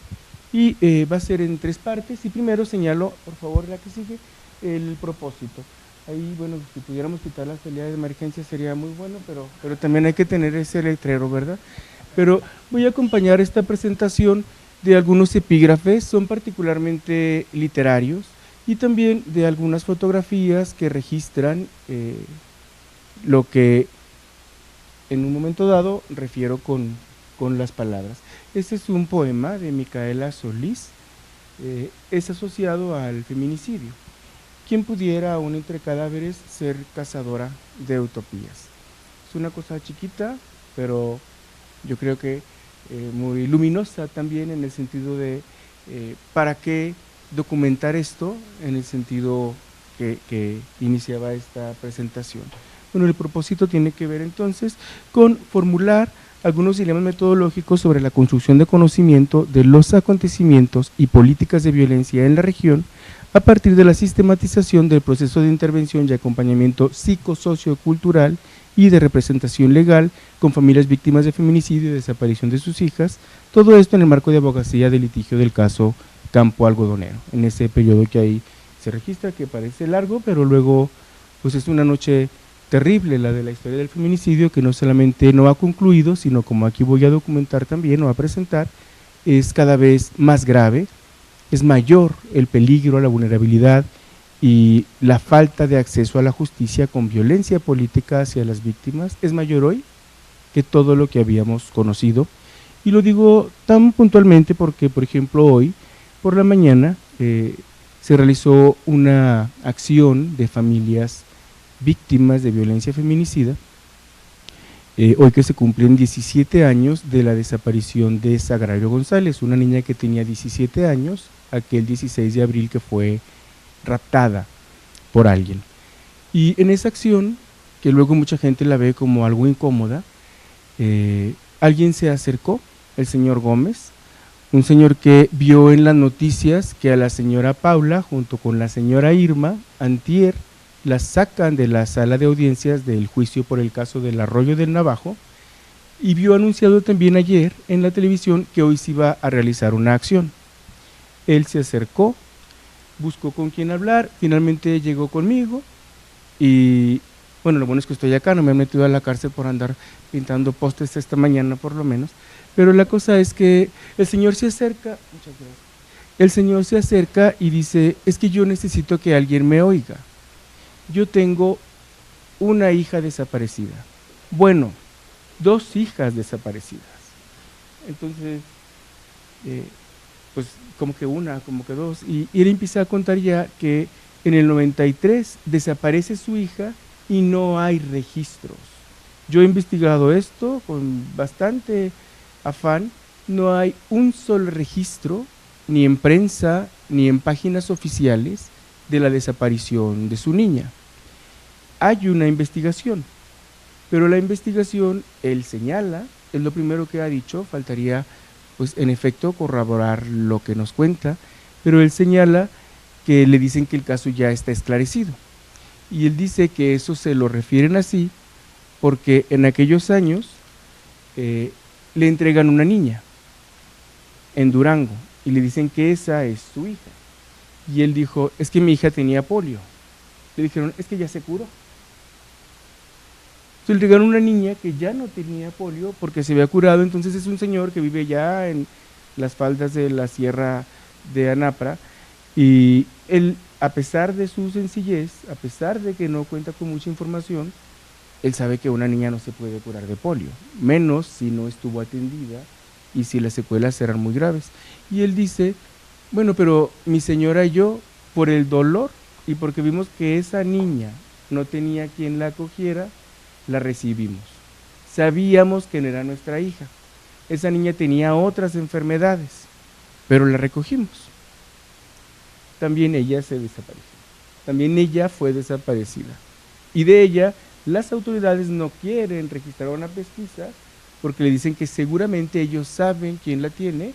y va a ser en 3 partes. Y primero señalo, por favor, la que sigue, el propósito. Ahí, bueno, si pudiéramos quitar la salida de emergencia sería muy bueno, pero también hay que tener ese letrero, ¿verdad? Pero voy a acompañar esta presentación de algunos epígrafes, son particularmente literarios, y también de algunas fotografías que registran lo que en un momento dado refiero con las palabras. Este es un poema de Micaela Solís, es asociado al feminicidio. ¿Quién pudiera, aún entre cadáveres, ser cazadora de utopías? Es una cosa chiquita, pero yo creo que muy luminosa también, en el sentido de ¿para qué documentar esto? En el sentido que iniciaba esta presentación. Bueno, el propósito tiene que ver entonces con formular algunos dilemas metodológicos sobre la construcción de conocimiento de los acontecimientos y políticas de violencia en la región, a partir de la sistematización del proceso de intervención y acompañamiento psicosociocultural y de representación legal con familias víctimas de feminicidio y desaparición de sus hijas, todo esto en el marco de abogacía de litigio del caso Campo Algodonero, en ese periodo que ahí se registra, que parece largo, pero luego pues es una noche terrible la de la historia del feminicidio, que no solamente no ha concluido, sino, como aquí voy a documentar también o a presentar, es cada vez más grave, es mayor el peligro, la vulnerabilidad y la falta de acceso a la justicia con violencia política hacia las víctimas, es mayor hoy que todo lo que habíamos conocido. Y lo digo tan puntualmente porque, por ejemplo, hoy por la mañana se realizó una acción de familias víctimas de violencia feminicida, hoy que se cumplen 17 años de la desaparición de Sagrario González, una niña que tenía 17 años, aquel 16 de abril que fue raptada por alguien. Y en esa acción, que luego mucha gente la ve como algo incómoda, alguien se acercó, el señor Gómez, un señor que vio en las noticias que a la señora Paula, junto con la señora Irma, antier, las sacan de la sala de audiencias del juicio por el caso del Arroyo del Navajo, y vio anunciado también ayer en la televisión que hoy se iba a realizar una acción. Él se acercó, buscó con quién hablar, finalmente llegó conmigo, y bueno, lo bueno es que estoy acá, no me han metido a la cárcel por andar pintando postes esta mañana por lo menos, pero la cosa es que el señor se acerca, muchas gracias, el señor se acerca y dice, es que yo necesito que alguien me oiga. Yo tengo una hija desaparecida. Bueno, 2 hijas desaparecidas. Entonces, pues como que una, como que 2. Y él empieza a contar ya que en el 93 desaparece su hija y no hay registros. Yo he investigado esto con bastante afán. No hay un solo registro, ni en prensa, ni en páginas oficiales, de la desaparición de su niña. Hay una investigación, pero la investigación, él señala, es lo primero que ha dicho, faltaría pues en efecto corroborar lo que nos cuenta, pero él señala que le dicen que el caso ya está esclarecido, y él dice que eso se lo refieren así porque en aquellos años le entregan una niña en Durango y le dicen que esa es su hija. Y él dijo, es que mi hija tenía polio. Le dijeron, es que ya se curó. Se le entregaron una niña que ya no tenía polio porque se había curado. Entonces es un señor que vive ya en las faldas de la sierra de Anapra, y él, a pesar de su sencillez, a pesar de que no cuenta con mucha información, él sabe que una niña no se puede curar de polio, menos si no estuvo atendida y si las secuelas eran muy graves. Y él dice, bueno, pero mi señora y yo, por el dolor y porque vimos que esa niña no tenía quien la acogiera, la recibimos. Sabíamos que no era nuestra hija. Esa niña tenía otras enfermedades, pero la recogimos. También ella se desapareció. También ella fue desaparecida. Y de ella, las autoridades no quieren registrar una pesquisa porque le dicen que seguramente ellos saben quién la tiene,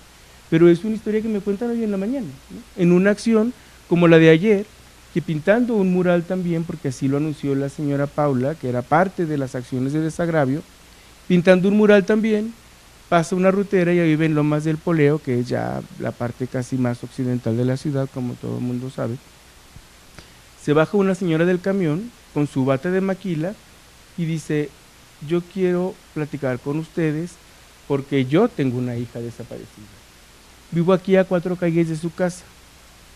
pero es una historia que me cuentan hoy en la mañana, ¿no? En una acción como la de ayer, que pintando un mural también, porque así lo anunció la señora Paula, que era parte de las acciones de desagravio, pintando un mural también, pasa una rutera, ella vive en Lomas del Poleo, que es ya la parte casi más occidental de la ciudad, como todo el mundo sabe. Se baja una señora del camión con su bata de maquila y dice: yo quiero platicar con ustedes porque yo tengo una hija desaparecida. Vivo aquí a 4 calles de su casa,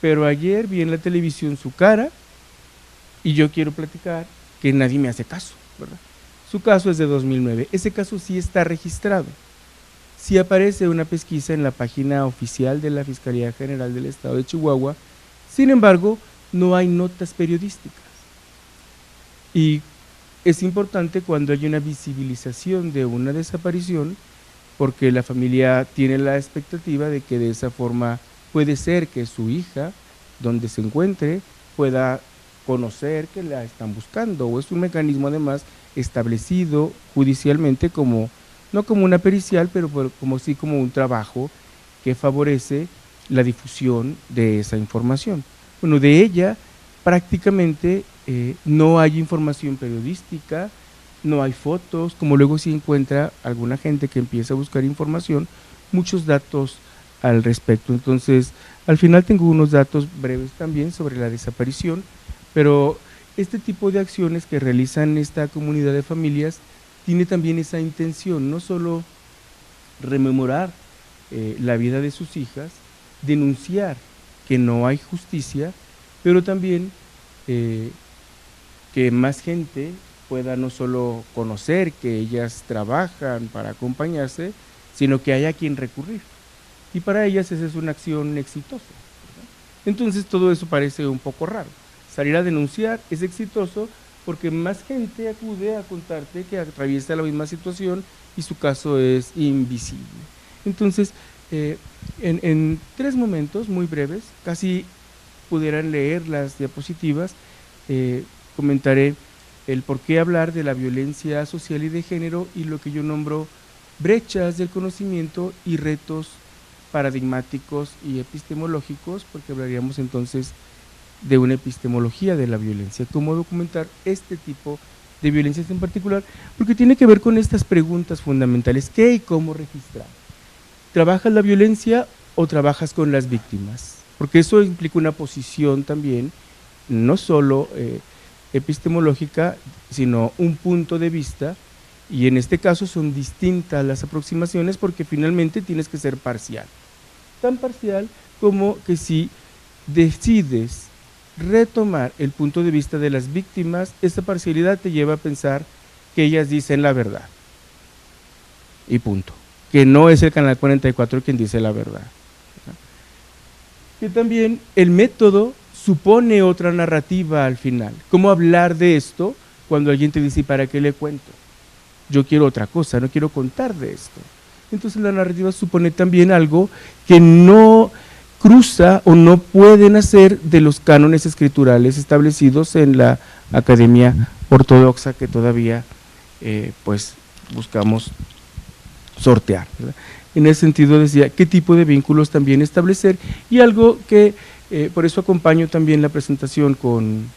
pero ayer vi en la televisión su cara y yo quiero platicar, que nadie me hace caso, ¿verdad? Su caso es de 2009, ese caso sí está registrado. Sí aparece una pesquisa en la página oficial de la Fiscalía General del Estado de Chihuahua, sin embargo, no hay notas periodísticas. Y es importante cuando hay una visibilización de una desaparición, porque la familia tiene la expectativa de que de esa forma puede ser que su hija, donde se encuentre, pueda conocer que la están buscando, o es un mecanismo además establecido judicialmente como, no como una pericial, pero como sí como un trabajo que favorece la difusión de esa información. Bueno, de ella prácticamente no hay información periodística, no hay fotos, como luego sí encuentra alguna gente que empieza a buscar información, muchos datos al respecto. Entonces, al final tengo unos datos breves también sobre la desaparición, pero este tipo de acciones que realizan esta comunidad de familias tiene también esa intención, no solo rememorar la vida de sus hijas, denunciar que no hay justicia, pero también que más gente pueda no solo conocer que ellas trabajan para acompañarse, sino que haya a quien recurrir. Y para ellas esa es una acción exitosa, ¿verdad? Entonces todo eso parece un poco raro. Salir a denunciar es exitoso porque más gente acude a contarte que atraviesa la misma situación y su caso es invisible. Entonces, en 3 momentos muy breves, casi pudieran leer las diapositivas, comentaré el por qué hablar de la violencia social y de género y lo que yo nombro brechas del conocimiento y retos paradigmáticos y epistemológicos, porque hablaríamos entonces de una epistemología de la violencia, cómo documentar este tipo de violencias en particular, porque tiene que ver con estas preguntas fundamentales: ¿qué y cómo registrar? ¿Trabajas la violencia o trabajas con las víctimas? Porque eso implica una posición también, no solo epistemológica, sino un punto de vista, y en este caso son distintas las aproximaciones porque finalmente tienes que ser parcial. Tan parcial como que si decides retomar el punto de vista de las víctimas, esta parcialidad te lleva a pensar que ellas dicen la verdad. Y punto. Que no es el Canal 44 quien dice la verdad. Que también el método supone otra narrativa al final. ¿Cómo hablar de esto cuando alguien te dice: ¿y para qué le cuento? Yo quiero otra cosa, no quiero contar de esto. Entonces la narrativa supone también algo que no cruza o no puede nacer de los cánones escriturales establecidos en la Academia Ortodoxa que todavía pues buscamos sortear, ¿verdad? En ese sentido decía qué tipo de vínculos también establecer, y algo que por eso acompaño también la presentación con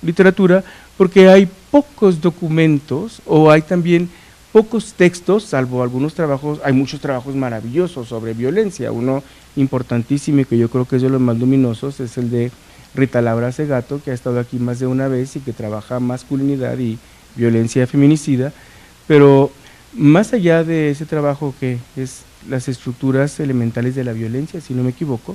literatura, porque hay pocos documentos o hay también pocos textos, salvo algunos trabajos. Hay muchos trabajos maravillosos sobre violencia. Uno importantísimo y que yo creo que es de los más luminosos es el de Rita Laura Segato, que ha estado aquí más de una vez y que trabaja masculinidad y violencia feminicida, pero más allá de ese trabajo que es las estructuras elementales de la violencia, si no me equivoco,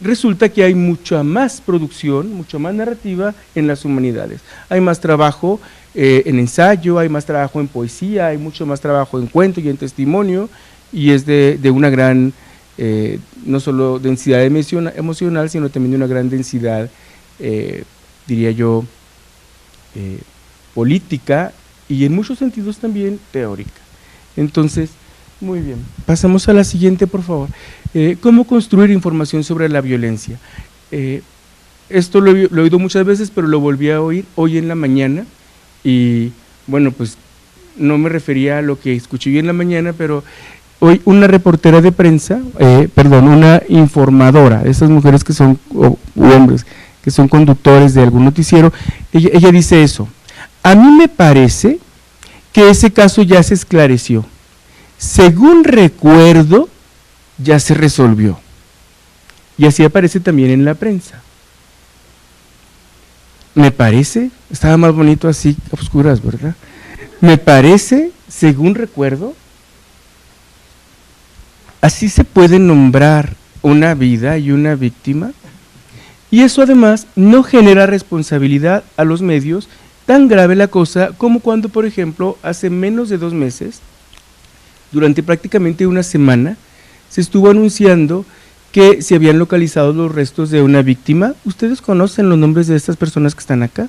resulta que hay mucha más producción, mucha más narrativa en las humanidades. Hay más trabajo en ensayo, hay más trabajo en poesía, hay mucho más trabajo en cuento y en testimonio, y es de una gran, no solo densidad emocional, sino también de una gran densidad, diría yo, política y en muchos sentidos también teórica. Entonces, muy bien, pasamos a la siguiente, por favor. ¿Cómo construir información sobre la violencia? Esto lo he oído muchas veces, pero lo volví a oír hoy en la mañana, y bueno, pues no me refería a lo que escuché hoy en la mañana, pero hoy una reportera de prensa, una informadora, esas mujeres que son, u hombres, que son conductores de algún noticiero, ella dice eso: a mí me parece que ese caso ya se esclareció. según recuerdo, ya se resolvió. Y así aparece también en la prensa. Me parece, estaba más bonito así, a oscuras, ¿verdad? Me parece, según recuerdo, así se puede nombrar una vida y una víctima, y eso además no genera responsabilidad a los medios. Tan grave la cosa como cuando, por ejemplo, hace menos de 2 meses, durante prácticamente una semana, se estuvo anunciando que se habían localizado los restos de una víctima. ¿Ustedes conocen los nombres de estas personas que están acá?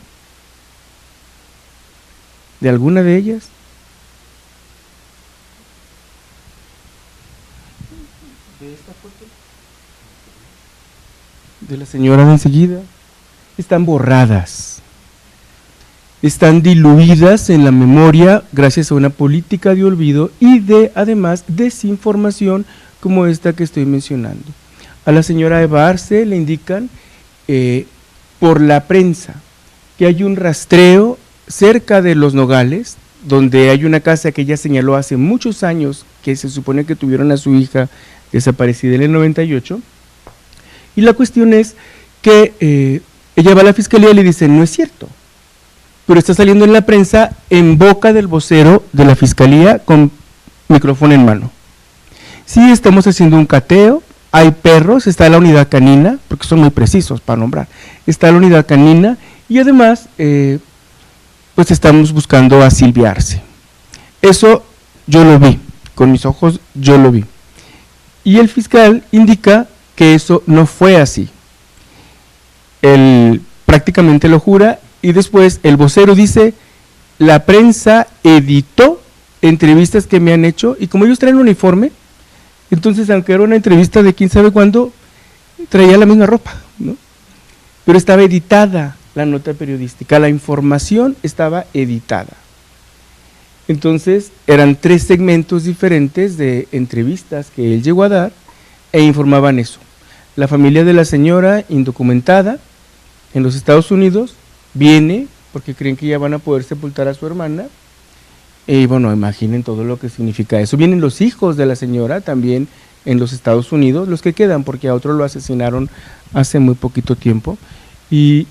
¿De alguna de ellas? ¿De esta foto? ¿De la señora de enseguida? Están borradas. Están diluidas en la memoria gracias a una política de olvido y de, además, desinformación como esta que estoy mencionando. A la señora Eva Arce le indican por la prensa que hay un rastreo cerca de Los Nogales, donde hay una casa que ella señaló hace muchos años que se supone que tuvieron a su hija desaparecida en el 98, y la cuestión es que ella va a la fiscalía y le dice, no es cierto, pero está saliendo en la prensa en boca del vocero de la fiscalía con micrófono en mano. Sí, estamos haciendo un cateo, hay perros, está la unidad canina, porque son muy precisos para nombrar, está la unidad canina y además pues estamos buscando a Silvia Arce. Eso yo lo vi, con mis ojos yo lo vi. Y el fiscal indica que eso no fue así. Él prácticamente lo jura y después el vocero dice, la prensa editó entrevistas que me han hecho y como ellos traen uniforme, entonces aunque era una entrevista de quién sabe cuándo, traía la misma ropa, ¿no? Pero estaba editada la nota periodística, la información estaba editada. Entonces eran 3 segmentos diferentes de entrevistas que él llegó a dar e informaban eso. La familia de la señora indocumentada en los Estados Unidos viene porque creen que ya van a poder sepultar a su hermana. Y bueno, imaginen todo lo que significa eso. Vienen los hijos de la señora también en los Estados Unidos, los que quedan, porque a otro lo asesinaron hace muy poquito tiempo. Y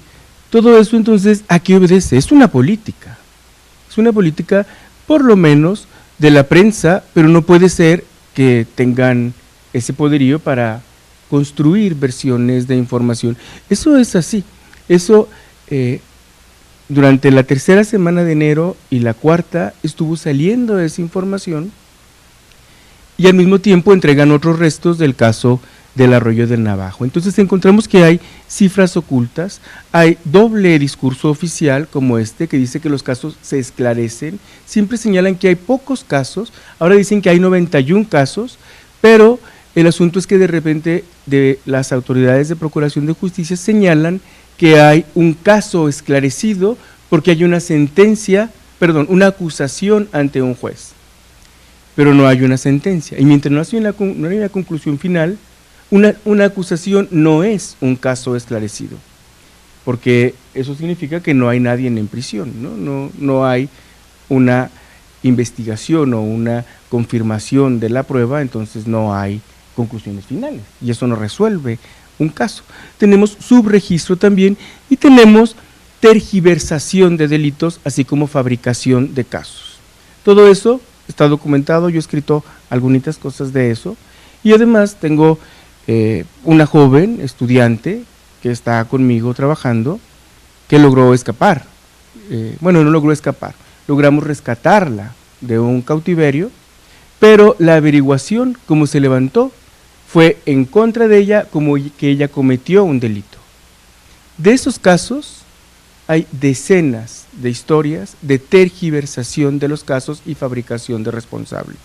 todo eso entonces, ¿a qué obedece? Es una política por lo menos de la prensa, pero no puede ser que tengan ese poderío para construir versiones de información. Eso es así, eso durante la 3ª semana de enero y la 4ª estuvo saliendo esa información y al mismo tiempo entregan otros restos del caso del Arroyo del Navajo. Entonces encontramos que hay cifras ocultas, hay doble discurso oficial como este que dice que los casos se esclarecen, siempre señalan que hay pocos casos, ahora dicen que hay 91 casos, pero el asunto es que de repente de las autoridades de Procuración de Justicia señalan que hay un caso esclarecido porque hay una sentencia, perdón, una acusación ante un juez, pero no hay una sentencia, y mientras no hay una conclusión final, una acusación no es un caso esclarecido, porque eso significa que no hay nadie en prisión, no hay una investigación o una confirmación de la prueba, entonces no hay conclusiones finales, y eso no resuelve un caso. Tenemos subregistro también y tenemos tergiversación de delitos, así como fabricación de casos. Todo eso está documentado, yo he escrito algunas cosas de eso, y además tengo una joven estudiante que está conmigo trabajando, que logró escapar, bueno, no logró escapar, logramos rescatarla de un cautiverio, pero la averiguación, como se levantó, fue en contra de ella, como que ella cometió un delito. De esos casos hay decenas de historias de tergiversación de los casos y fabricación de responsables.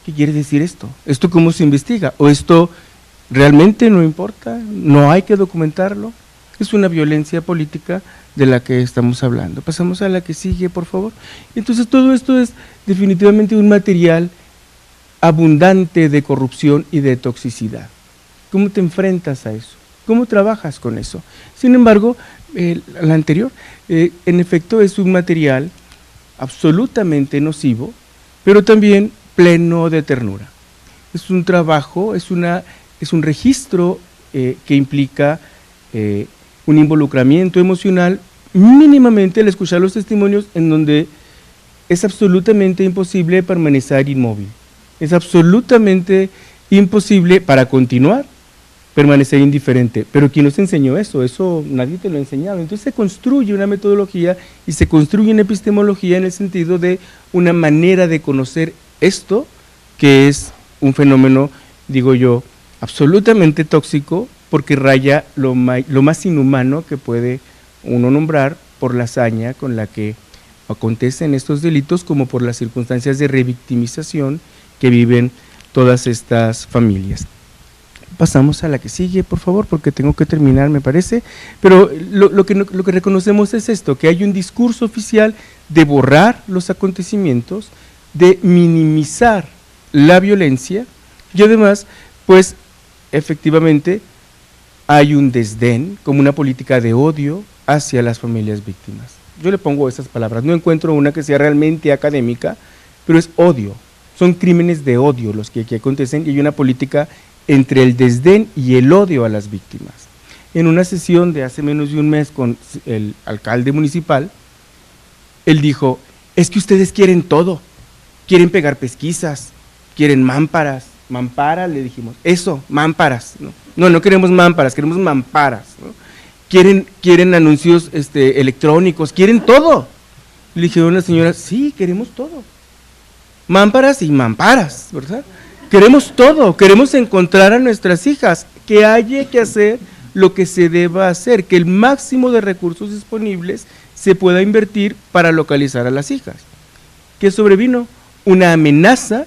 ¿Qué quiere decir esto? ¿Esto cómo se investiga? ¿O esto realmente no importa? ¿No hay que documentarlo? Es una violencia política de la que estamos hablando. Pasamos a la que sigue, por favor. Entonces todo esto es definitivamente un material abundante de corrupción y de toxicidad. ¿Cómo te enfrentas a eso? ¿Cómo trabajas con eso? Sin embargo, la anterior, en efecto es un material absolutamente nocivo, pero también pleno de ternura. Es un trabajo, es un registro que implica un involucramiento emocional mínimamente al escuchar los testimonios, en donde es absolutamente imposible permanecer inmóvil. Es absolutamente imposible para continuar permanecer indiferente. Pero ¿quién nos enseñó eso? Eso nadie te lo ha enseñado. Entonces se construye una metodología y se construye una epistemología en el sentido de una manera de conocer esto, que es un fenómeno, digo yo, absolutamente tóxico, porque raya lo más inhumano que puede uno nombrar por la hazaña con la que acontecen estos delitos, como por las circunstancias de revictimización que viven todas estas familias. Pasamos a la que sigue, por favor, porque tengo que terminar, me parece. Pero lo que reconocemos es esto, que hay un discurso oficial de borrar los acontecimientos, de minimizar la violencia, y además, pues, efectivamente, hay un desdén, como una política de odio hacia las familias víctimas. Yo le pongo esas palabras, no encuentro una que sea realmente académica, pero es odio, son crímenes de odio los que aquí acontecen, y hay una política entre el desdén y el odio a las víctimas. En una sesión de hace menos de un mes con el alcalde municipal, él dijo, es que ustedes quieren todo, quieren pegar pesquisas, quieren mámparas, le dijimos, eso, mámparas, no queremos mámparas, queremos mamparas, ¿no? Quieren anuncios electrónicos, quieren todo. Le dijeron a la señora, sí, queremos todo, mámparas y mamparas, ¿verdad? Queremos todo, queremos encontrar a nuestras hijas, que haya que hacer lo que se deba hacer, que el máximo de recursos disponibles se pueda invertir para localizar a las hijas. ¿Qué sobrevino? Una amenaza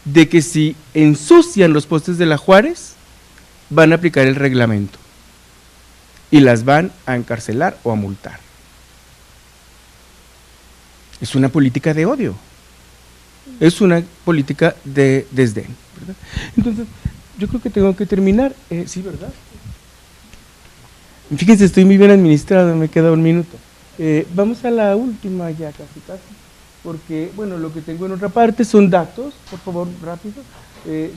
de que si ensucian los postes de la Juárez, van a aplicar el reglamento y las van a encarcelar o a multar. Es una política de odio. Es una política de desdén, ¿verdad? Entonces, yo creo que tengo que terminar. Sí, ¿verdad? Fíjense, estoy muy bien administrado, me queda un minuto. Vamos a la última ya, casi, porque, bueno, lo que tengo en otra parte son datos, por favor, rápido.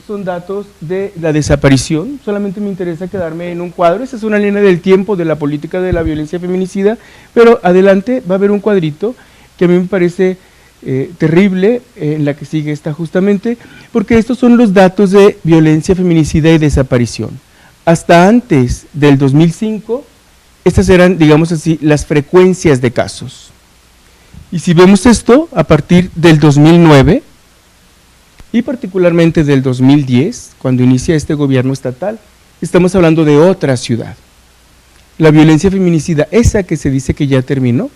Son datos de la desaparición, solamente me interesa quedarme en un cuadro, esa es una línea del tiempo de la política de la violencia feminicida, pero adelante va a haber un cuadrito que a mí me parece terrible, en la que sigue está justamente, porque estos son los datos de violencia feminicida y desaparición. Hasta antes del 2005, estas eran, digamos así, las frecuencias de casos. Y si vemos esto, a partir del 2009, y particularmente del 2010, cuando inicia este gobierno estatal, estamos hablando de otra ciudad. La violencia feminicida, esa que se dice que ya terminó,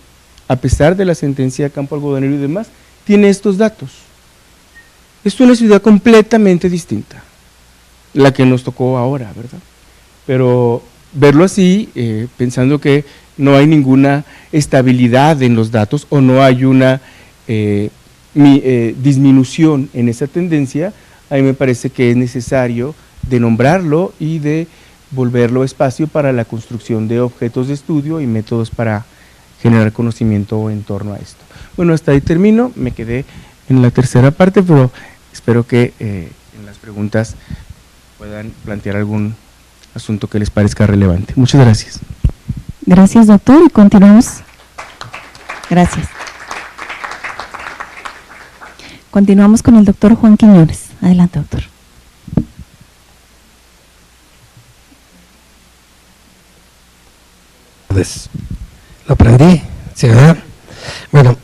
a pesar de la sentencia de Campo Algodonero y demás, tiene estos datos. Es una ciudad completamente distinta, la que nos tocó ahora, ¿verdad? Pero verlo así, pensando que no hay ninguna estabilidad en los datos o no hay una disminución en esa tendencia, a mí me parece que es necesario de nombrarlo y de volverlo espacio para la construcción de objetos de estudio y métodos para generar conocimiento en torno a esto. Bueno, hasta ahí termino, me quedé en la tercera parte, pero espero que en las preguntas puedan plantear algún asunto que les parezca relevante. Muchas gracias. Gracias, doctor, y continuamos. Gracias. Continuamos con el doctor Juan Quiñones. Adelante, doctor. Lo aprendí, ¿sí, verdad? Bueno,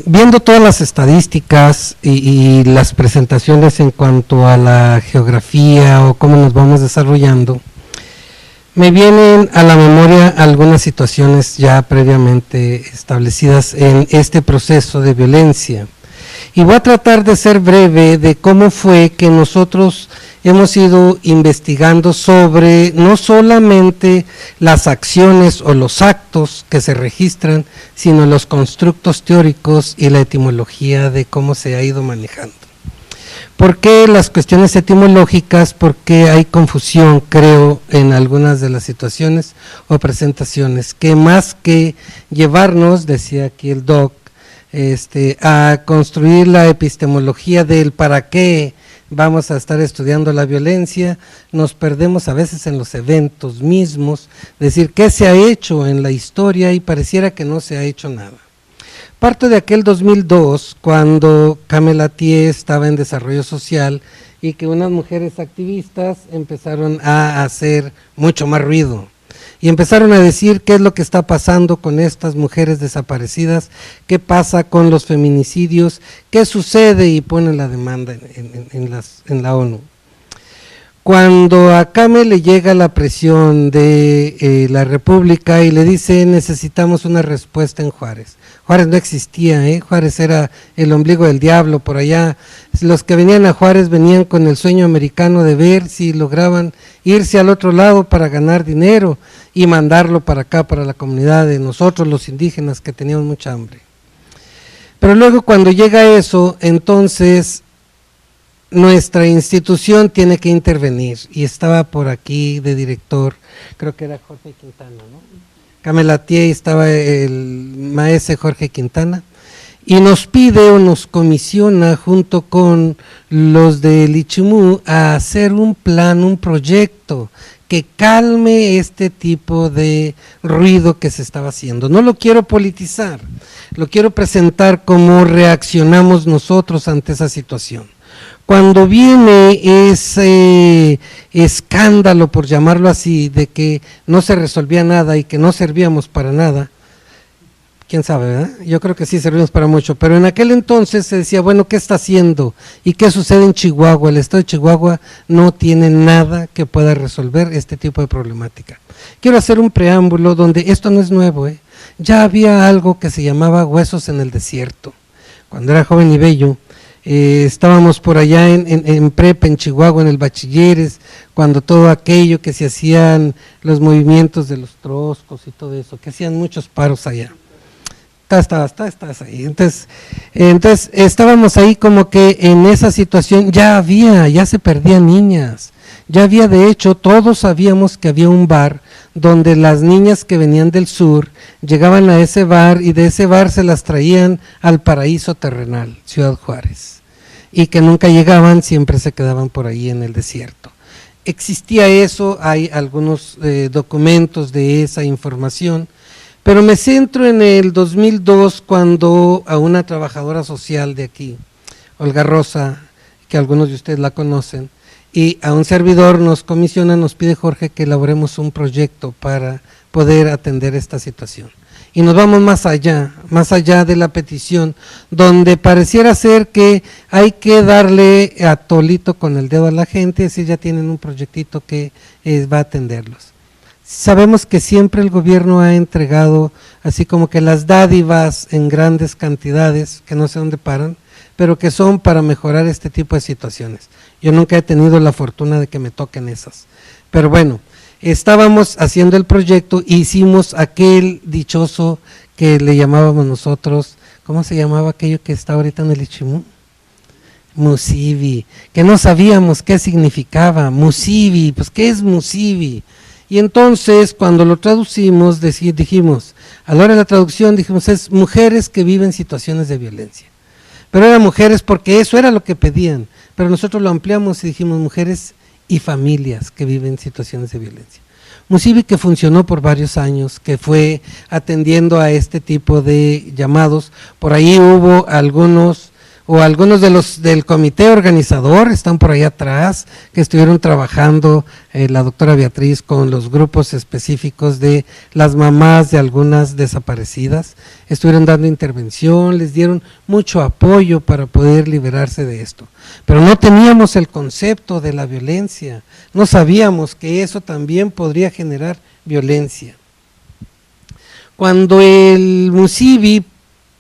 viendo todas las estadísticas y las presentaciones en cuanto a la geografía o cómo nos vamos desarrollando, me vienen a la memoria algunas situaciones ya previamente establecidas en este proceso de violencia. Y voy a tratar de ser breve de cómo fue que nosotros hemos ido investigando sobre no solamente las acciones o los actos que se registran, sino los constructos teóricos y la etimología de cómo se ha ido manejando. ¿Por qué las cuestiones etimológicas? Porque hay confusión, creo, en algunas de las situaciones o presentaciones, que más que llevarnos, decía aquí el doc, a construir la epistemología del para qué vamos a estar estudiando la violencia, nos perdemos a veces en los eventos mismos, decir qué se ha hecho en la historia y pareciera que no se ha hecho nada. Parto de aquel 2002, cuando Camelatier estaba en desarrollo social y que unas mujeres activistas empezaron a hacer mucho más ruido y empezaron a decir qué es lo que está pasando con estas mujeres desaparecidas, qué pasa con los feminicidios, qué sucede, y ponen la demanda en la ONU. Cuando a Came le llega la presión de la República y le dice necesitamos una respuesta en Juárez. Juárez no existía, Juárez era el ombligo del diablo por allá. Los que venían a Juárez venían con el sueño americano de ver si lograban irse al otro lado para ganar dinero y mandarlo para acá, para la comunidad de nosotros los indígenas que teníamos mucha hambre. Pero luego cuando llega eso, entonces nuestra institución tiene que intervenir, y estaba por aquí de director, creo que era Jorge Quintana, ¿no? Camelatier, estaba el maestro Jorge Quintana, y nos pide o nos comisiona junto con los de Lichimú a hacer un plan, un proyecto que calme este tipo de ruido que se estaba haciendo. No lo quiero politizar, lo quiero presentar como reaccionamos nosotros ante esa situación. Cuando viene ese escándalo, por llamarlo así, de que no se resolvía nada y que no servíamos para nada, quién sabe, ¿verdad? Yo creo que sí servimos para mucho, pero en aquel entonces se decía, bueno, ¿qué está haciendo? ¿Y qué sucede en Chihuahua? El estado de Chihuahua no tiene nada que pueda resolver este tipo de problemática. Quiero hacer un preámbulo donde esto no es nuevo, ya había algo que se llamaba Huesos en el Desierto. Cuando era joven y bello, estábamos por allá en prepa, en Chihuahua, en el bachilleres, cuando todo aquello que se hacían los movimientos de los troscos y todo eso, que hacían muchos paros allá. Estás ahí. Entonces estábamos ahí como que en esa situación ya se perdían niñas, ya había, de hecho todos sabíamos que había un bar donde las niñas que venían del sur llegaban a ese bar y de ese bar se las traían al paraíso terrenal, Ciudad Juárez, y que nunca llegaban, siempre se quedaban por ahí en el desierto. Existía eso, hay algunos documentos de esa información, pero me centro en el 2002 cuando a una trabajadora social de aquí, Olga Rosa, que algunos de ustedes la conocen, y a un servidor nos comisiona, nos pide Jorge que elaboremos un proyecto para poder atender esta situación. Y nos vamos más allá de la petición, donde pareciera ser que hay que darle a tolito con el dedo a la gente, así ya tienen un proyectito que va a atenderlos. Sabemos que siempre el gobierno ha entregado así como que las dádivas en grandes cantidades, que no sé dónde paran, pero que son para mejorar este tipo de situaciones. Yo nunca he tenido la fortuna de que me toquen esas, pero bueno, estábamos haciendo el proyecto, hicimos aquel dichoso que le llamábamos nosotros, ¿cómo se llamaba aquello que está ahorita en el Ichimú? Musivi, que no sabíamos qué significaba, Musivi, pues ¿qué es Musivi? Y entonces cuando lo traducimos dijimos, a la hora de la traducción dijimos es mujeres que viven situaciones de violencia, pero eran mujeres porque eso era lo que pedían, pero nosotros lo ampliamos y dijimos mujeres y familias que viven situaciones de violencia. Musivi, que funcionó por varios años, que fue atendiendo a este tipo de llamados. Por ahí hubo algunos de los del comité organizador, están por ahí atrás, que estuvieron trabajando, la doctora Beatriz, con los grupos específicos de las mamás de algunas desaparecidas, estuvieron dando intervención, les dieron mucho apoyo para poder liberarse de esto, pero no teníamos el concepto de la violencia, no sabíamos que eso también podría generar violencia. Cuando el Musivi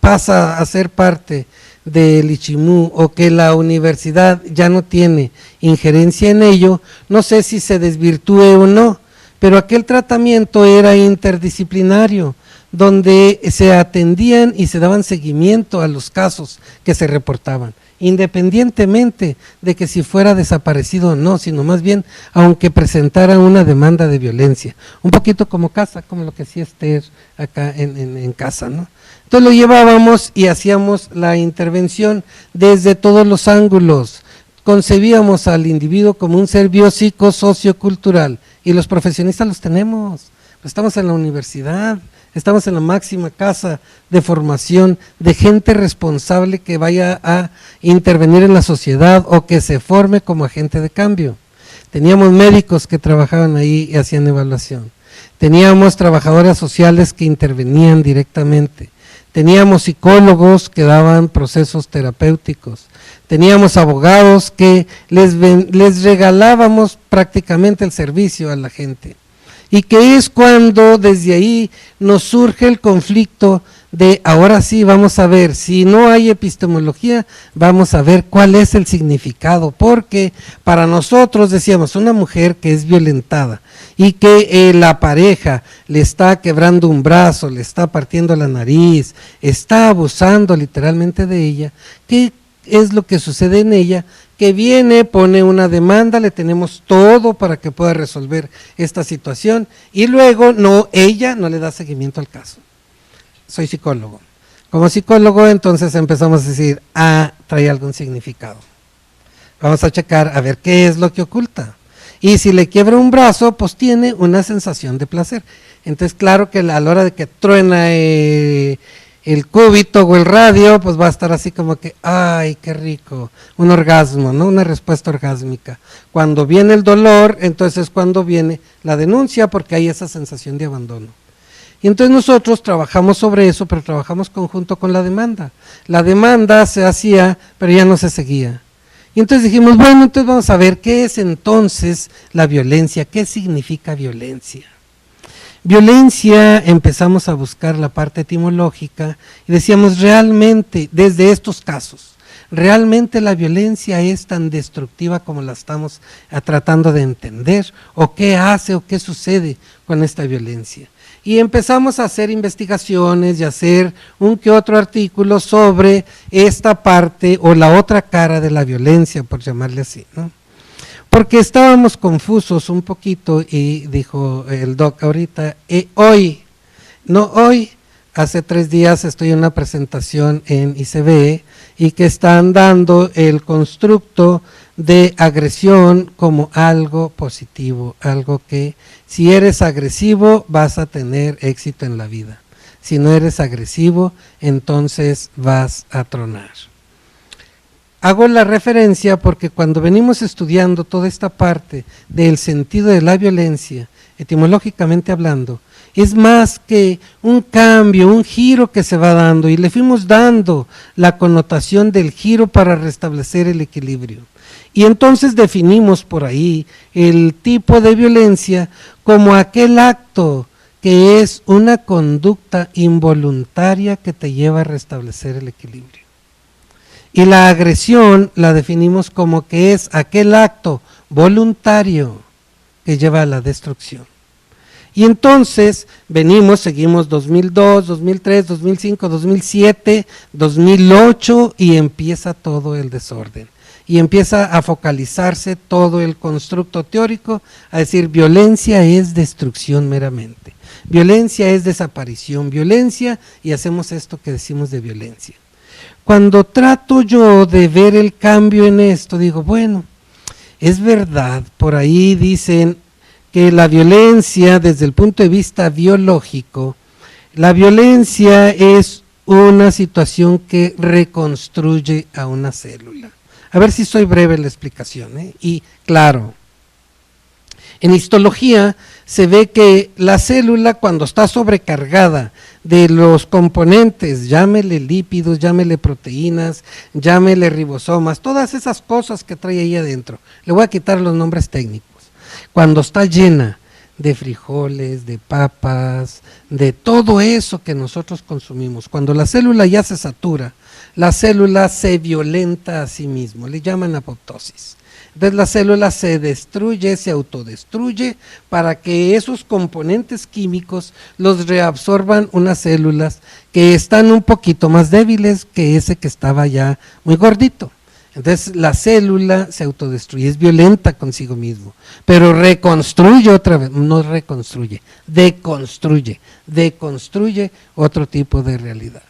pasa a ser parte del Ichimú o que la universidad ya no tiene injerencia en ello, no sé si se desvirtúe o no, pero aquel tratamiento era interdisciplinario, donde se atendían y se daban seguimiento a los casos que se reportaban, independientemente de que si fuera desaparecido o no, sino más bien aunque presentara una demanda de violencia, un poquito como casa, como lo que hacía Esther acá en casa, ¿no? Entonces lo llevábamos y hacíamos la intervención desde todos los ángulos, concebíamos al individuo como un ser biopsico-sociocultural, y los profesionistas los tenemos, estamos en la universidad, estamos en la máxima casa de formación de gente responsable que vaya a intervenir en la sociedad o que se forme como agente de cambio. Teníamos médicos que trabajaban ahí y hacían evaluación, teníamos trabajadoras sociales que intervenían directamente, teníamos psicólogos que daban procesos terapéuticos, teníamos abogados que les regalábamos prácticamente el servicio a la gente. Y que es cuando desde ahí nos surge el conflicto de ahora sí vamos a ver, si no hay epistemología, vamos a ver cuál es el significado, porque para nosotros decíamos, una mujer que es violentada y que la pareja le está quebrando un brazo, le está partiendo la nariz, está abusando literalmente de ella, ¿qué es lo que sucede en ella? Que viene, pone una demanda, le tenemos todo para que pueda resolver esta situación y luego ella no le da seguimiento al caso. Soy psicólogo. Como psicólogo entonces empezamos a decir, trae algún significado. Vamos a checar a ver qué es lo que oculta. Y si le quiebra un brazo, pues tiene una sensación de placer. Entonces claro que a la hora de que truena el cúbito o el radio, pues va a estar así como que, ay, qué rico, un orgasmo, ¿no? Una respuesta orgásmica. Cuando viene el dolor, entonces es cuando viene la denuncia, porque hay esa sensación de abandono. Y entonces nosotros trabajamos sobre eso, pero trabajamos conjunto con la demanda. La demanda se hacía, pero ya no se seguía. Y entonces dijimos, bueno, entonces vamos a ver qué es entonces la violencia, qué significa violencia. Violencia, empezamos a buscar la parte etimológica y decíamos realmente, desde estos casos, ¿realmente la violencia es tan destructiva como la estamos tratando de entender? ¿O qué hace o qué sucede con esta violencia? Y empezamos a hacer investigaciones y a hacer un que otro artículo sobre esta parte o la otra cara de la violencia, por llamarle así, ¿no? Porque estábamos confusos un poquito y dijo el doc ahorita, hoy, hace 3 días estoy en una presentación en ICB y que están dando el constructo de agresión como algo positivo, algo que si eres agresivo vas a tener éxito en la vida, si no eres agresivo entonces vas a tronar. Hago la referencia porque cuando venimos estudiando toda esta parte del sentido de la violencia, etimológicamente hablando, es más que un cambio, un giro que se va dando y le fuimos dando la connotación del giro para restablecer el equilibrio. Y entonces definimos por ahí el tipo de violencia como aquel acto que es una conducta involuntaria que te lleva a restablecer el equilibrio. Y la agresión la definimos como que es aquel acto voluntario que lleva a la destrucción. Y entonces seguimos 2002, 2003, 2005, 2007, 2008 y empieza todo el desorden. Y empieza a focalizarse todo el constructo teórico, a decir violencia es destrucción meramente, violencia es desaparición, violencia, y hacemos esto que decimos de violencia. Cuando trato yo de ver el cambio en esto, digo, bueno, es verdad, por ahí dicen que la violencia desde el punto de vista biológico, la violencia es una situación que reconstruye a una célula. A ver si soy breve en la explicación, ¿eh? Y claro, en histología se ve que la célula cuando está sobrecargada de los componentes, llámele lípidos, llámele proteínas, llámele ribosomas, todas esas cosas que trae ahí adentro, le voy a quitar los nombres técnicos, cuando está llena de frijoles, de papas, de todo eso que nosotros consumimos, cuando la célula ya se satura, la célula se violenta a sí misma, le llaman apoptosis. Entonces la célula se destruye, se autodestruye para que esos componentes químicos los reabsorban unas células que están un poquito más débiles que ese que estaba ya muy gordito. Entonces la célula se autodestruye, es violenta consigo mismo, pero reconstruye otra vez, no reconstruye, deconstruye otro tipo de realidad.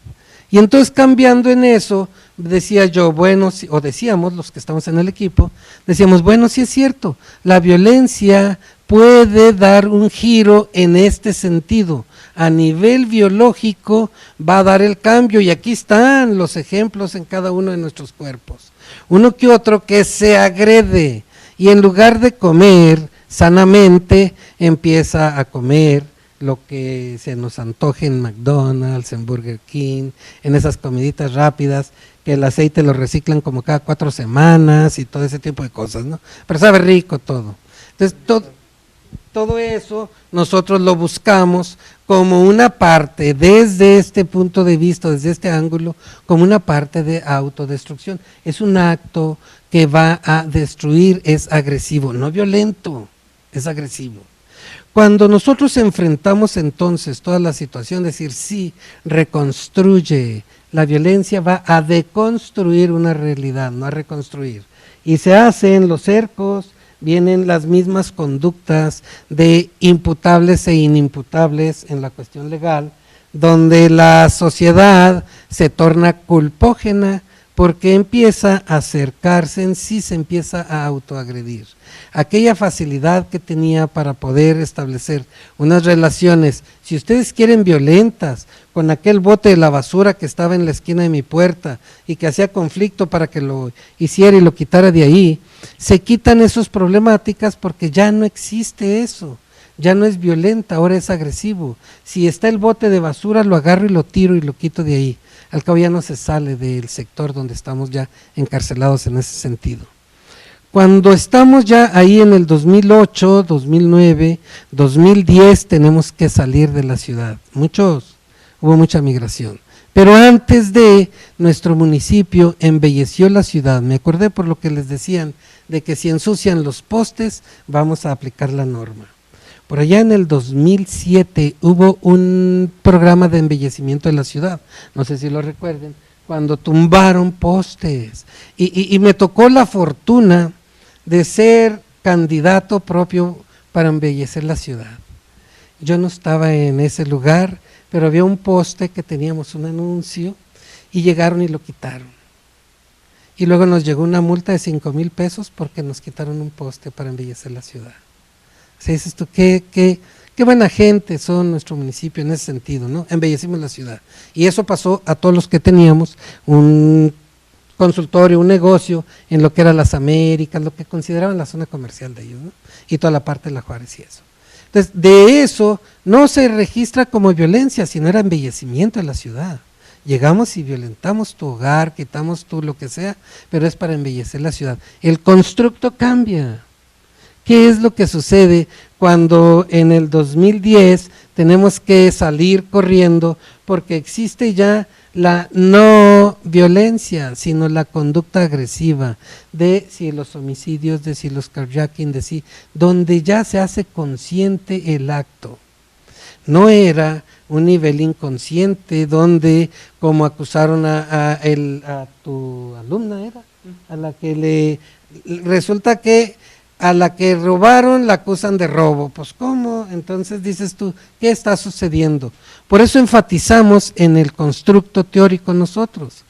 Y entonces cambiando en eso, decía yo, bueno, o decíamos los que estamos en el equipo, decíamos, bueno, sí es cierto, la violencia puede dar un giro en este sentido, a nivel biológico va a dar el cambio y aquí están los ejemplos en cada uno de nuestros cuerpos. Uno que otro que se agrede y en lugar de comer sanamente empieza a comer lo que se nos antoje en McDonald's, en Burger King, en esas comiditas rápidas que el aceite lo reciclan como cada 4 semanas y todo ese tipo de cosas, ¿no? Pero sabe rico todo. Entonces todo eso nosotros lo buscamos como una parte, desde este punto de vista, desde este ángulo, como una parte de autodestrucción. Es un acto que va a destruir, es agresivo, no violento, es agresivo. Cuando nosotros enfrentamos entonces toda la situación, decir sí, reconstruye, la violencia va a deconstruir una realidad, no a reconstruir. Y se hace en los cercos, vienen las mismas conductas de imputables e inimputables en la cuestión legal, donde la sociedad se torna culpógena porque empieza a acercarse en sí, se empieza a autoagredir. Aquella facilidad que tenía para poder establecer unas relaciones, si ustedes quieren violentas, con aquel bote de la basura que estaba en la esquina de mi puerta y que hacía conflicto para que lo hiciera y lo quitara de ahí, se quitan esas problemáticas porque ya no existe eso, ya no es violenta, ahora es agresivo. Si está el bote de basura, lo agarro y lo tiro y lo quito de ahí. Al cabo ya no se sale del sector donde estamos ya encarcelados en ese sentido. Cuando estamos ya ahí en el 2008, 2009, 2010 tenemos que salir de la ciudad. Hubo mucha migración. Pero antes de, nuestro municipio embelleció la ciudad. Me acordé por lo que les decían, de que si ensucian los postes, vamos a aplicar la norma. Por allá en el 2007 hubo un programa de embellecimiento de la ciudad, no sé si lo recuerden, cuando tumbaron postes. Y me tocó la fortuna de ser candidato propio para embellecer la ciudad. Yo no estaba en ese lugar, pero había un poste que teníamos un anuncio y llegaron y lo quitaron. Y luego nos llegó una multa de 5,000 pesos porque nos quitaron un poste para embellecer la ciudad. O sea, dices tú, qué buena gente son nuestro municipio en ese sentido, ¿no? Embellecimos la ciudad. Y eso pasó a todos los que teníamos un consultorio, un negocio en lo que era las Américas, lo que consideraban la zona comercial de ellos, ¿no? Y toda la parte de la Juárez y eso. Entonces, de eso no se registra como violencia, sino era embellecimiento de la ciudad. Llegamos y violentamos tu hogar, quitamos tú lo que sea, pero es para embellecer la ciudad. El constructo cambia. ¿Qué es lo que sucede cuando en el 2010 tenemos que salir corriendo porque existe ya la no violencia, sino la conducta agresiva de si los homicidios, de si los carjacking, de si, donde ya se hace consciente el acto? No era un nivel inconsciente donde, como acusaron a tu alumna, era a la que resulta que a la que robaron la acusan de robo. Pues ¿cómo? Entonces dices tú, ¿qué está sucediendo? Por eso enfatizamos en el constructo teórico nosotros.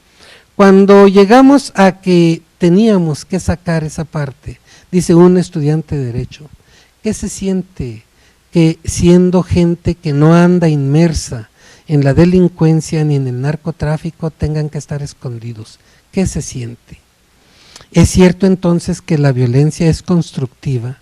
Cuando llegamos a que teníamos que sacar esa parte, dice un estudiante de Derecho, ¿qué se siente que siendo gente que no anda inmersa en la delincuencia ni en el narcotráfico tengan que estar escondidos? ¿Qué se siente? Es cierto entonces que la violencia es constructiva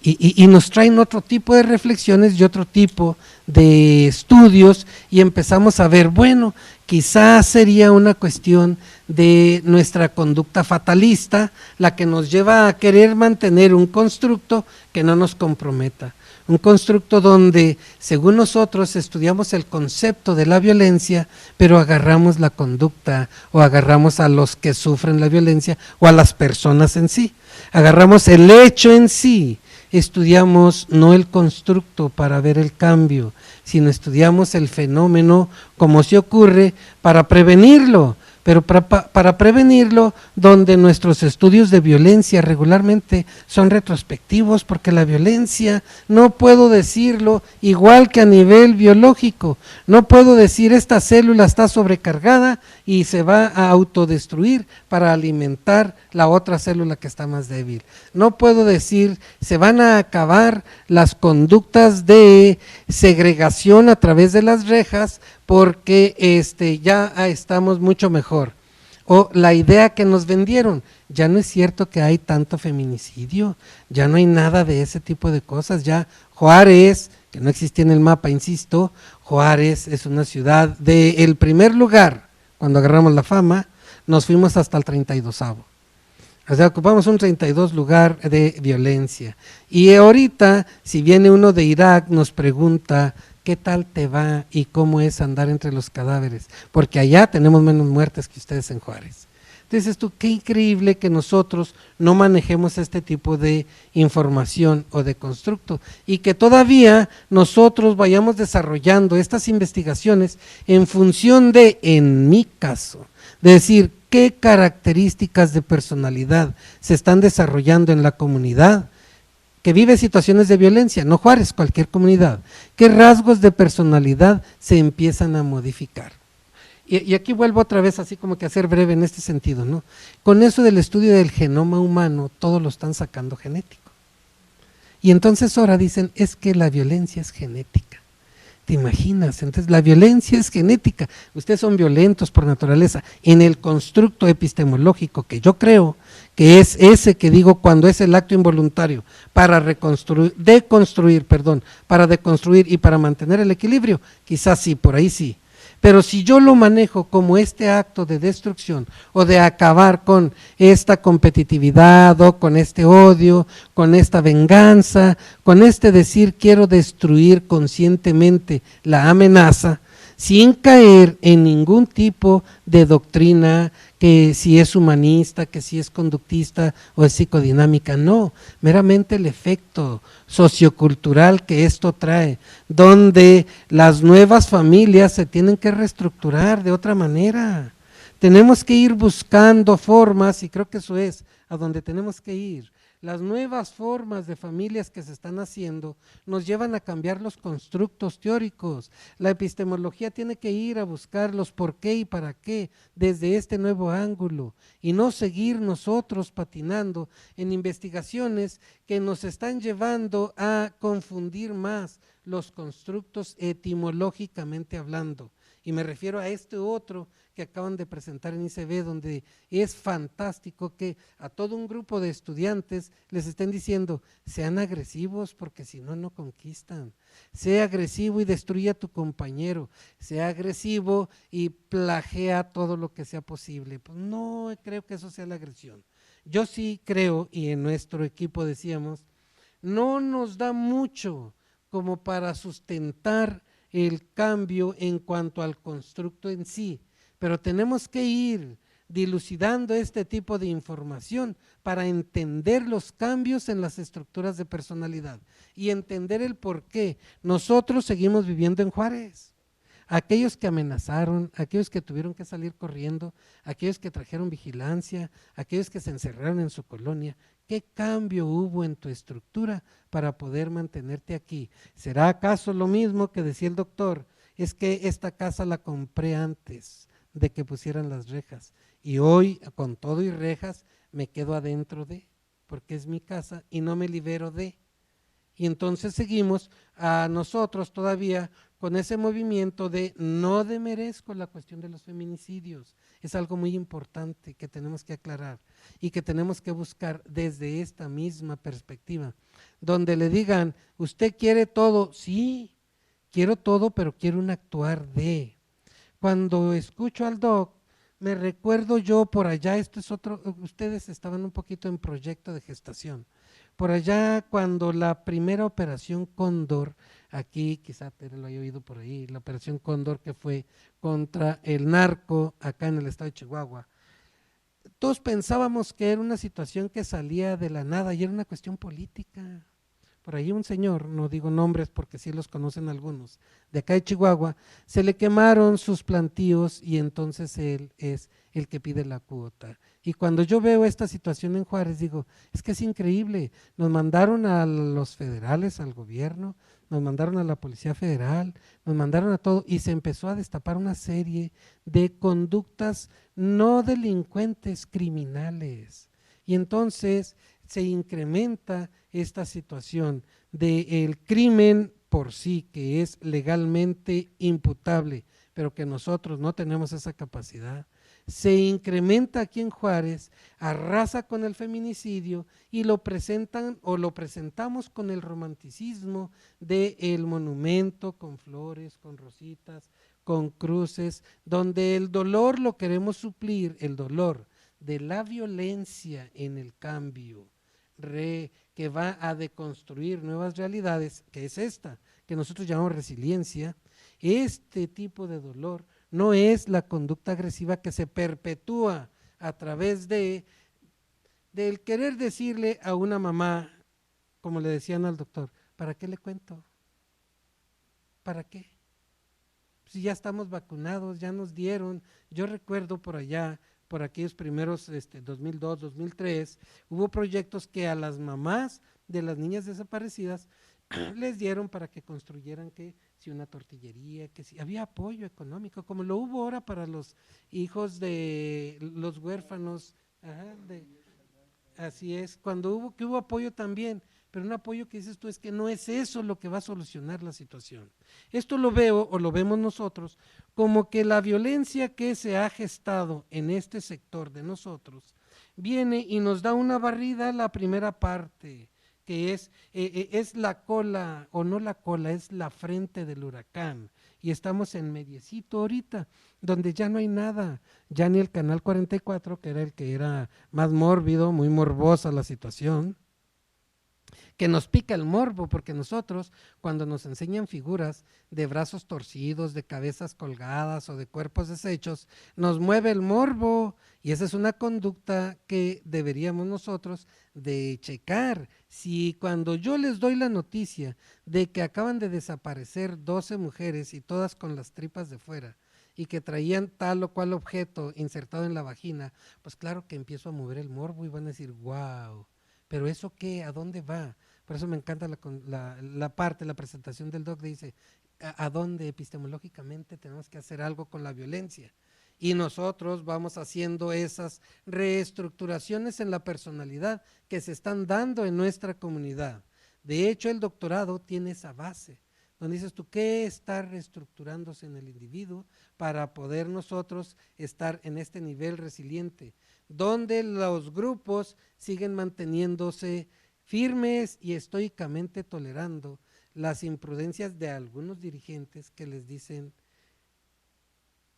y nos traen otro tipo de reflexiones y otro tipo de estudios y empezamos a ver, bueno, quizás sería una cuestión de nuestra conducta fatalista la que nos lleva a querer mantener un constructo que no nos comprometa. Un constructo donde, según nosotros, estudiamos el concepto de la violencia, pero agarramos la conducta o agarramos a los que sufren la violencia o a las personas en sí. Agarramos el hecho en sí, estudiamos no el constructo para ver el cambio, sino estudiamos el fenómeno como se ocurre para prevenirlo, pero para prevenirlo, donde nuestros estudios de violencia regularmente son retrospectivos, porque la violencia, no puedo decirlo igual que a nivel biológico, no puedo decir esta célula está sobrecargada y se va a autodestruir para alimentar la otra célula que está más débil. No puedo decir se van a acabar las conductas de segregación a través de las rejas porque ya estamos mucho mejor. O la idea que nos vendieron, ya no es cierto que hay tanto feminicidio, ya no hay nada de ese tipo de cosas, ya Juárez, que no existía en el mapa, insisto, Juárez es una ciudad del primer lugar, cuando agarramos la fama, nos fuimos hasta el 32º. O sea, ocupamos un 32 lugar de violencia. Y ahorita, si viene uno de Irak, nos pregunta, ¿qué tal te va y cómo es andar entre los cadáveres? Porque allá tenemos menos muertes que ustedes en Juárez. Entonces tú, qué increíble que nosotros no manejemos este tipo de información o de constructo y que todavía nosotros vayamos desarrollando estas investigaciones en función de, en mi caso, de decir qué características de personalidad se están desarrollando en la comunidad que vive situaciones de violencia, no Juárez, cualquier comunidad, qué rasgos de personalidad se empiezan a modificar. Y aquí vuelvo otra vez así como que a ser breve en este sentido, ¿no? Con eso del estudio del genoma humano, todo lo están sacando genético. Y entonces ahora dicen, es que la violencia es genética. ¿Te imaginas? Entonces la violencia es genética. Ustedes son violentos por naturaleza. En el constructo epistemológico que yo creo que es ese que digo cuando es el acto involuntario para deconstruir y para mantener el equilibrio, quizás sí, por ahí sí. Pero si yo lo manejo como este acto de destrucción o de acabar con esta competitividad o con este odio, con esta venganza, con este decir quiero destruir conscientemente la amenaza, sin caer en ningún tipo de doctrina que si es humanista, que si es conductista o es psicodinámica, no, meramente el efecto sociocultural que esto trae, donde las nuevas familias se tienen que reestructurar de otra manera. Tenemos que ir buscando formas, y creo que eso es a donde tenemos que ir. Las nuevas formas de familias que se están haciendo nos llevan a cambiar los constructos teóricos. La epistemología tiene que ir a buscar los por qué y para qué desde este nuevo ángulo y no seguir nosotros patinando en investigaciones que nos están llevando a confundir más los constructos etimológicamente hablando. Y me refiero a este otro que acaban de presentar en ICB, donde es fantástico que a todo un grupo de estudiantes les estén diciendo, sean agresivos porque si no, no conquistan. Sea agresivo y destruye a tu compañero, sea agresivo y plagea todo lo que sea posible. Pues no creo que eso sea la agresión. Yo sí creo, y en nuestro equipo decíamos, no nos da mucho como para sustentar el cambio en cuanto al constructo en sí, pero tenemos que ir dilucidando este tipo de información para entender los cambios en las estructuras de personalidad y entender el por qué nosotros seguimos viviendo en Juárez. Aquellos que amenazaron, aquellos que tuvieron que salir corriendo, aquellos que trajeron vigilancia, aquellos que se encerraron en su colonia, ¿qué cambio hubo en tu estructura para poder mantenerte aquí? ¿Será acaso lo mismo que decía el doctor? Es que esta casa la compré antes de que pusieran las rejas y hoy con todo y rejas me quedo adentro de, porque es mi casa y no me libero de. Y entonces seguimos a nosotros todavía con ese movimiento de no demerezco la cuestión de los feminicidios. Es algo muy importante que tenemos que aclarar y que tenemos que buscar desde esta misma perspectiva, donde le digan, ¿usted quiere todo? Sí, quiero todo, pero quiero un actuar de. Cuando escucho al doc, me recuerdo yo por allá, esto es otro, ustedes estaban un poquito en proyecto de gestación. Por allá cuando la primera operación Cóndor, aquí quizá Tere lo haya oído por ahí, la operación Cóndor que fue contra el narco acá en el estado de Chihuahua, todos pensábamos que era una situación que salía de la nada y era una cuestión política, por ahí un señor, no digo nombres porque sí los conocen algunos, de acá de Chihuahua, se le quemaron sus plantíos y entonces él es el que pide la cuota. Y cuando yo veo esta situación en Juárez, digo, es que es increíble, nos mandaron a los federales, al gobierno, nos mandaron a la Policía Federal, nos mandaron a todo y se empezó a destapar una serie de conductas no delincuentes, criminales. Y entonces se incrementa esta situación del crimen por sí, que es legalmente imputable, pero que nosotros no tenemos esa capacidad. Se incrementa aquí en Juárez, arrasa con el feminicidio y lo presentan o lo presentamos con el romanticismo del monumento, con flores, con rositas, con cruces, donde el dolor lo queremos suplir, el dolor de la violencia en el cambio, que va a deconstruir nuevas realidades, que es esta, que nosotros llamamos resiliencia. Este tipo de dolor no es la conducta agresiva que se perpetúa a través del querer decirle a una mamá, como le decían al doctor, ¿para qué le cuento? ¿Para qué? Si ya estamos vacunados, ya nos dieron. Yo recuerdo por allá, por aquellos primeros 2002, 2003, hubo proyectos que a las mamás de las niñas desaparecidas les dieron para que construyeran que si una tortillería, que si había apoyo económico, como lo hubo ahora para los hijos de los huérfanos, así es, cuando hubo apoyo también, pero un apoyo que dices tú es que no es eso lo que va a solucionar la situación. Esto lo veo o lo vemos nosotros como que la violencia que se ha gestado en este sector de nosotros viene y nos da una barrida la primera parte, que es la cola, o no la cola, es la frente del huracán, y estamos en mediecito ahorita, donde ya no hay nada, ya ni el canal 44, que era el que era más mórbido, muy morbosa la situación, que nos pica el morbo, porque nosotros cuando nos enseñan figuras de brazos torcidos, de cabezas colgadas o de cuerpos deshechos, nos mueve el morbo, y esa es una conducta que deberíamos nosotros de checar. Si cuando yo les doy la noticia de que acaban de desaparecer 12 mujeres y todas con las tripas de fuera, y que traían tal o cual objeto insertado en la vagina, pues claro que empiezo a mover el morbo y van a decir, wow, pero ¿eso qué? ¿A dónde va? Por eso me encanta la presentación del doc, dice, ¿a dónde epistemológicamente tenemos que hacer algo con la violencia? Y nosotros vamos haciendo esas reestructuraciones en la personalidad que se están dando en nuestra comunidad. De hecho, el doctorado tiene esa base, donde dices tú, ¿qué está reestructurándose en el individuo para poder nosotros estar en este nivel resiliente? Donde los grupos siguen manteniéndose firmes y estoicamente tolerando las imprudencias de algunos dirigentes que les dicen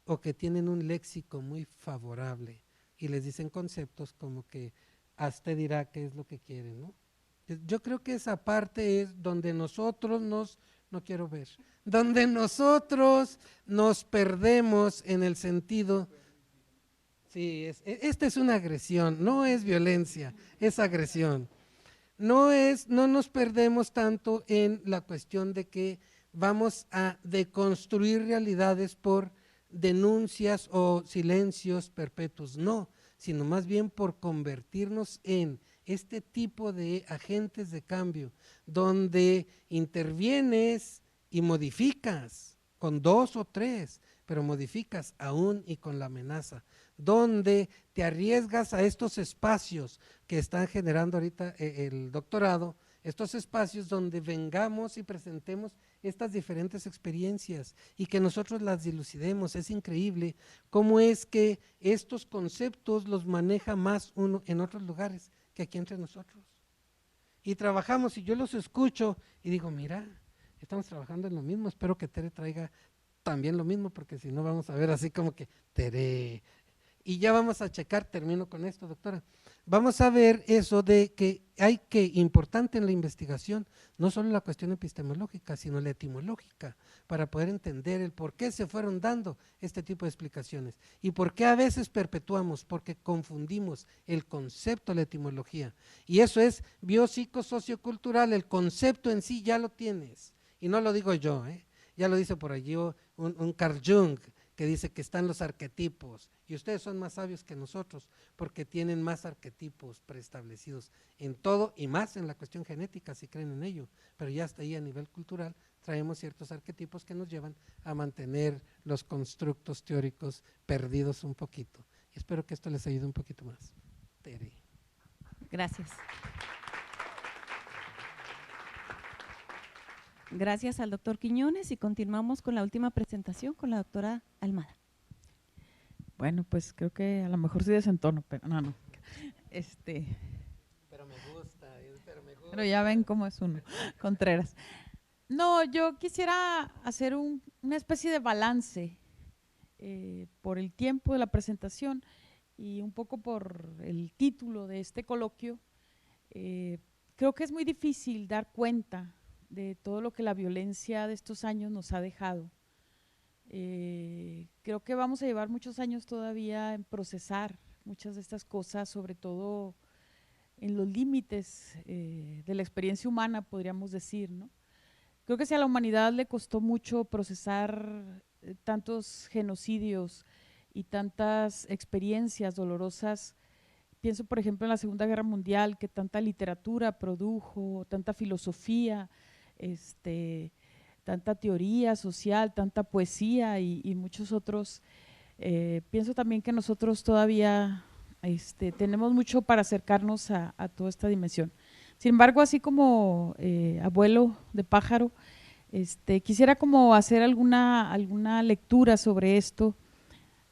o que tienen un léxico muy favorable y les dicen conceptos como que hasta dirá qué es lo que quiere, ¿no? Yo creo que esa parte es donde nosotros no quiero ver, donde nosotros nos perdemos en el sentido, sí, esta es una agresión, no es violencia, es agresión. No nos perdemos tanto en la cuestión de que vamos a deconstruir realidades por denuncias o silencios perpetuos, no, sino más bien por convertirnos en este tipo de agentes de cambio, donde intervienes y modificas con 2 o 3, pero modificas aún y con la amenaza, donde te arriesgas a estos espacios que están generando ahorita el doctorado, estos espacios donde vengamos y presentemos estas diferentes experiencias y que nosotros las dilucidemos. Es increíble cómo es que estos conceptos los maneja más uno en otros lugares que aquí entre nosotros. Y trabajamos y yo los escucho y digo, mira, estamos trabajando en lo mismo, espero que Tere traiga también lo mismo, porque si no vamos a ver así como que Tere. Y ya vamos a checar, termino con esto, doctora, vamos a ver eso de que hay que, importante en la investigación, no solo la cuestión epistemológica, sino la etimológica, para poder entender el por qué se fueron dando este tipo de explicaciones y por qué a veces perpetuamos, porque confundimos el concepto, la etimología. Y eso es biopsicosociocultural, el concepto en sí ya lo tienes, y no lo digo yo, ya lo dice por allí un Carl Jung, que dice que están los arquetipos, y ustedes son más sabios que nosotros, porque tienen más arquetipos preestablecidos en todo, y más en la cuestión genética, si creen en ello, pero ya hasta ahí a nivel cultural traemos ciertos arquetipos que nos llevan a mantener los constructos teóricos perdidos un poquito. Y espero que esto les ayude un poquito más. Tere. Gracias. Gracias al doctor Quiñones y continuamos con la última presentación con la doctora Almada. Bueno, pues creo que a lo mejor sí desentono, pero no. Pero me gusta, Pero ya ven cómo es uno, Contreras. No, yo quisiera hacer una especie de balance por el tiempo de la presentación y un poco por el título de este coloquio. Creo que es muy difícil dar cuenta de todo lo que la violencia de estos años nos ha dejado. Creo que vamos a llevar muchos años todavía en procesar muchas de estas cosas, sobre todo en los límites de la experiencia humana, podríamos decir, ¿no? Creo que si a la humanidad le costó mucho procesar tantos genocidios y tantas experiencias dolorosas, pienso por ejemplo en la Segunda Guerra Mundial, que tanta literatura produjo, tanta filosofía, tanta teoría social, tanta poesía y muchos otros. Pienso también que nosotros todavía tenemos mucho para acercarnos a toda esta dimensión. Sin embargo, así como abuelo de pájaro, quisiera como hacer alguna lectura sobre esto,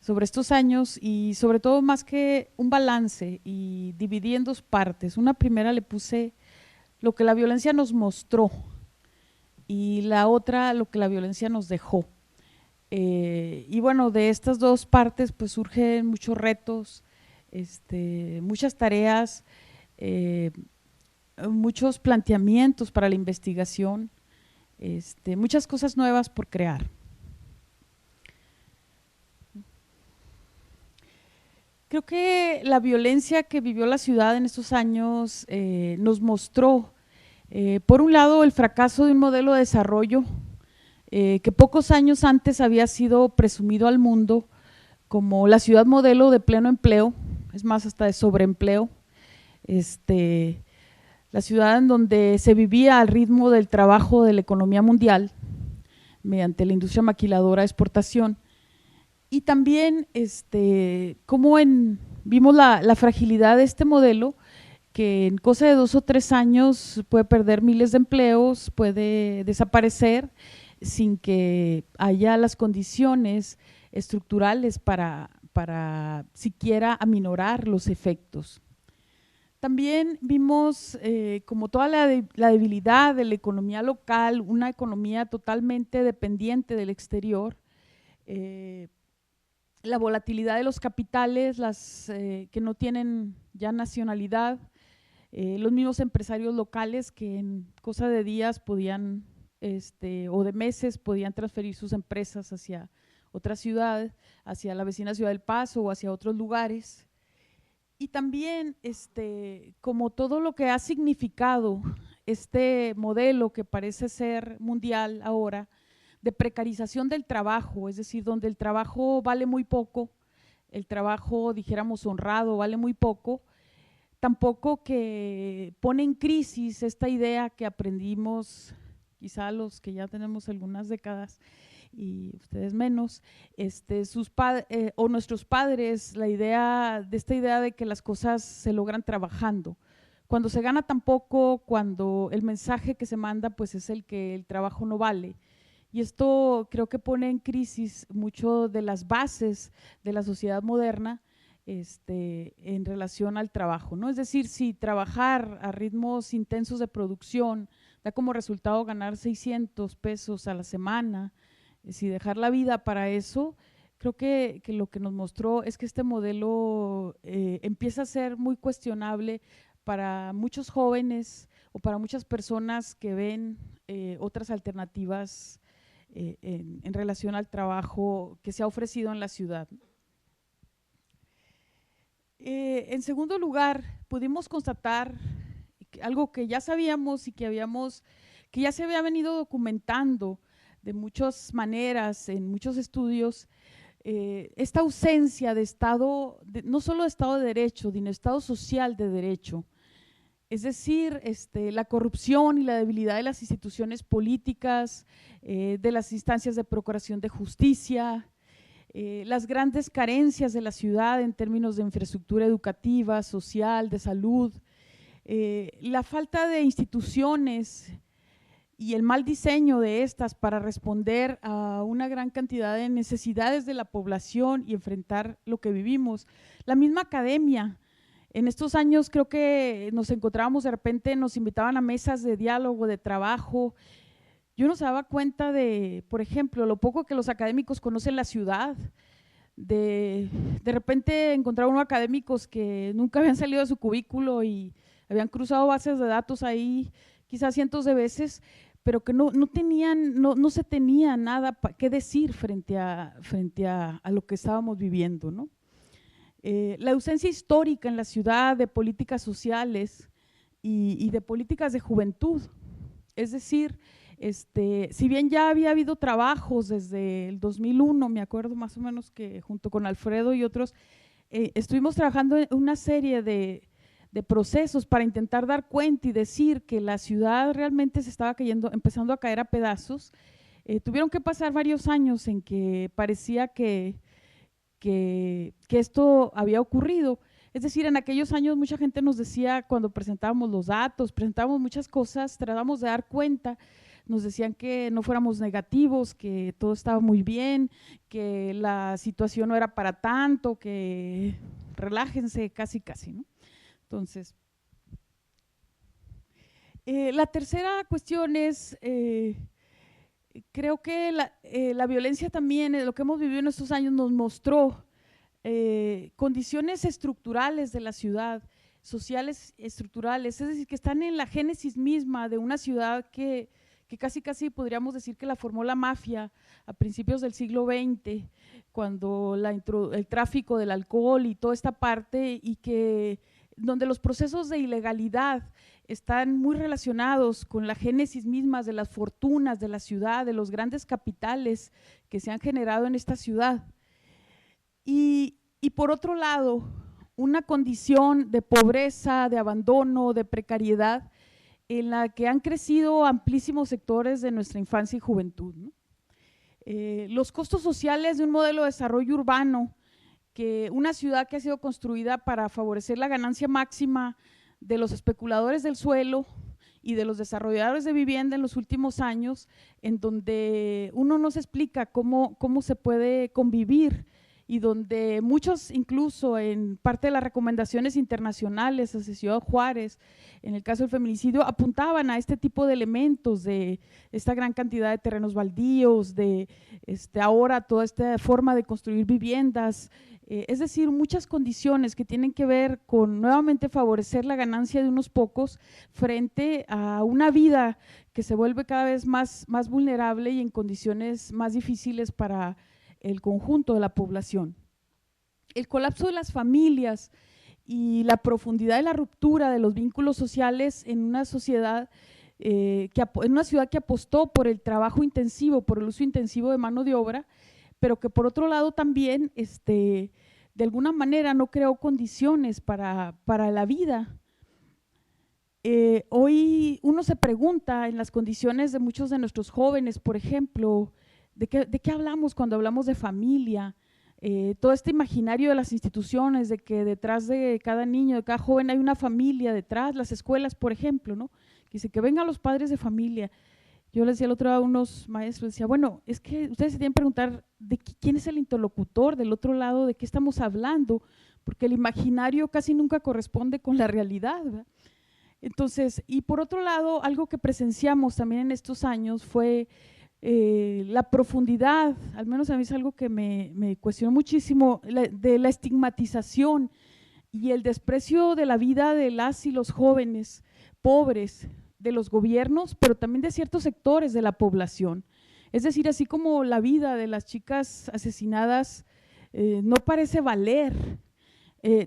sobre estos años y sobre todo más que un balance, y dividí en dos partes. Una primera le puse lo que la violencia nos mostró y la otra lo que la violencia nos dejó. Y bueno, de estas dos partes pues surgen muchos retos, muchas tareas, muchos planteamientos para la investigación, muchas cosas nuevas por crear. Creo que la violencia que vivió la ciudad en estos años nos mostró, por un lado, el fracaso de un modelo de desarrollo que pocos años antes había sido presumido al mundo como la ciudad modelo de pleno empleo, es más, hasta de sobreempleo, la ciudad en donde se vivía al ritmo del trabajo de la economía mundial mediante la industria maquiladora de exportación. Y también cómo vimos la fragilidad de este modelo, que en cosa de 2 o 3 años puede perder miles de empleos, puede desaparecer sin que haya las condiciones estructurales para siquiera aminorar los efectos. También vimos como toda la debilidad de la economía local, una economía totalmente dependiente del exterior, la volatilidad de los capitales, que no tienen ya nacionalidad, los mismos empresarios locales que en cosa de días podían, o de meses, podían transferir sus empresas hacia otras ciudades, hacia la vecina Ciudad del Paso o hacia otros lugares. Y también como todo lo que ha significado este modelo que parece ser mundial ahora, de precarización del trabajo, es decir, donde el trabajo vale muy poco, el trabajo, dijéramos, honrado, vale muy poco, tampoco que pone en crisis esta idea que aprendimos, quizá los que ya tenemos algunas décadas y ustedes menos, o nuestros padres, esta idea de que las cosas se logran trabajando. Cuando se gana tan poco, cuando el mensaje que se manda pues es el que el trabajo no vale. Y esto creo que pone en crisis mucho de las bases de la sociedad moderna en relación al trabajo, ¿no? Es decir, si trabajar a ritmos intensos de producción da como resultado ganar 600 pesos a la semana, si dejar la vida para eso, creo que lo que nos mostró es que este modelo empieza a ser muy cuestionable para muchos jóvenes o para muchas personas que ven otras alternativas en relación al trabajo que se ha ofrecido en la ciudad. En segundo lugar, pudimos constatar algo que ya sabíamos y que ya se había venido documentando de muchas maneras en muchos estudios, esta ausencia de Estado, no solo de Estado de Derecho, sino de Estado social de derecho. Es decir, la corrupción y la debilidad de las instituciones políticas, de las instancias de procuración de justicia, las grandes carencias de la ciudad en términos de infraestructura educativa, social, de salud, la falta de instituciones y el mal diseño de estas para responder a una gran cantidad de necesidades de la población y enfrentar lo que vivimos. La misma academia, en estos años creo que nos encontrábamos de repente, nos invitaban a mesas de diálogo, de trabajo. Yo no se daba cuenta de, por ejemplo, lo poco que los académicos conocen la ciudad. De repente encontraba unos académicos que nunca habían salido de su cubículo y habían cruzado bases de datos ahí quizás cientos de veces, pero que no se tenía nada que decir frente a lo que estábamos viviendo, ¿no? La ausencia histórica en la ciudad de políticas sociales y de políticas de juventud. Es decir, si bien ya había habido trabajos desde el 2001, me acuerdo más o menos que junto con Alfredo y otros, estuvimos trabajando en una serie de procesos para intentar dar cuenta y decir que la ciudad realmente se estaba empezando a caer a pedazos. Tuvieron que pasar varios años en que parecía que esto había ocurrido. Es decir, en aquellos años mucha gente nos decía, cuando presentábamos los datos, presentábamos muchas cosas, tratamos de dar cuenta, nos decían que no fuéramos negativos, que todo estaba muy bien, que la situación no era para tanto, que relájense, casi, ¿no? Entonces, la tercera cuestión es, creo que la violencia también, lo que hemos vivido en estos años nos mostró condiciones estructurales de la ciudad, sociales estructurales, es decir, que están en la génesis misma de una ciudad que casi podríamos decir que la formó la mafia a principios del siglo XX, cuando el tráfico del alcohol y toda esta parte, y que donde los procesos de ilegalidad están muy relacionados con la génesis misma de las fortunas de la ciudad, de los grandes capitales que se han generado en esta ciudad. Y por otro lado, una condición de pobreza, de abandono, de precariedad, en la que han crecido amplísimos sectores de nuestra infancia y juventud, ¿no? Los costos sociales de un modelo de desarrollo urbano, que una ciudad que ha sido construida para favorecer la ganancia máxima de los especuladores del suelo y de los desarrolladores de vivienda en los últimos años, en donde uno no se explica cómo se puede convivir, y donde muchos, incluso en parte de las recomendaciones internacionales hacia Ciudad Juárez, en el caso del feminicidio, apuntaban a este tipo de elementos, de esta gran cantidad de terrenos baldíos, de ahora toda esta forma de construir viviendas, es decir, muchas condiciones que tienen que ver con nuevamente favorecer la ganancia de unos pocos frente a una vida que se vuelve cada vez más vulnerable y en condiciones más difíciles para el conjunto de la población. El colapso de las familias y la profundidad de la ruptura de los vínculos sociales en una sociedad, en una ciudad que apostó por el trabajo intensivo, por el uso intensivo de mano de obra, pero que por otro lado también de alguna manera no creó condiciones para la vida. Hoy uno se pregunta en las condiciones de muchos de nuestros jóvenes, por ejemplo, ¿de qué hablamos cuando hablamos de familia? Todo este imaginario de las instituciones, de que detrás de cada niño, de cada joven hay una familia detrás, las escuelas, por ejemplo, ¿no? Que dice que vengan los padres de familia. Yo les decía el otro día a unos maestros, decía, bueno, es que ustedes se tienen que preguntar de quién es el interlocutor del otro lado, de qué estamos hablando, porque el imaginario casi nunca corresponde con la realidad, ¿verdad? Entonces, y por otro lado, algo que presenciamos también en estos años fue la profundidad, al menos a mí es algo que me cuestionó muchísimo, de la estigmatización y el desprecio de la vida de las y los jóvenes pobres, de los gobiernos, pero también de ciertos sectores de la población. Es decir, así como la vida de las chicas asesinadas no parece valer,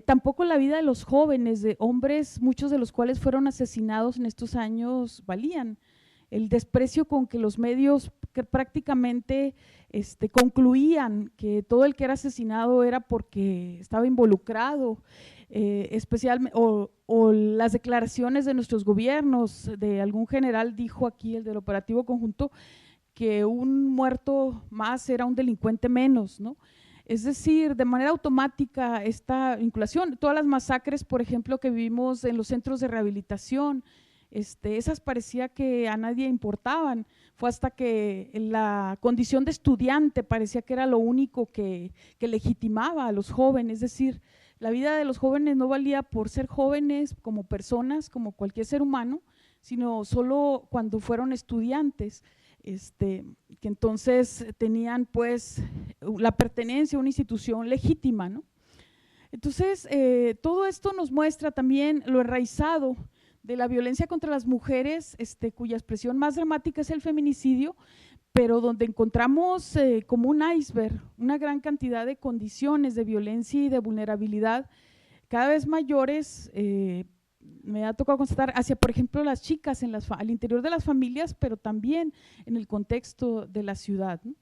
tampoco la vida de los jóvenes, de hombres, muchos de los cuales fueron asesinados en estos años, valían. El desprecio con que los medios que prácticamente concluían que todo el que era asesinado era porque estaba involucrado, especialmente, o las declaraciones de nuestros gobiernos, de algún general dijo aquí, el del operativo conjunto, que un muerto más era un delincuente menos, ¿no? Es decir, de manera automática esta vinculación, todas las masacres, por ejemplo, que vivimos en los centros de rehabilitación, esas parecía que a nadie importaban, fue hasta que la condición de estudiante parecía que era lo único que legitimaba a los jóvenes, es decir, la vida de los jóvenes no valía por ser jóvenes como personas, como cualquier ser humano, sino solo cuando fueron estudiantes, que entonces tenían pues la pertenencia a una institución legítima, ¿no? Entonces, todo esto nos muestra también lo enraizado de la violencia contra las mujeres, cuya expresión más dramática es el feminicidio, pero donde encontramos como un iceberg una gran cantidad de condiciones de violencia y de vulnerabilidad cada vez mayores. Me ha tocado constatar hacia, por ejemplo, las chicas al interior de las familias, pero también en el contexto de la ciudad, ¿no?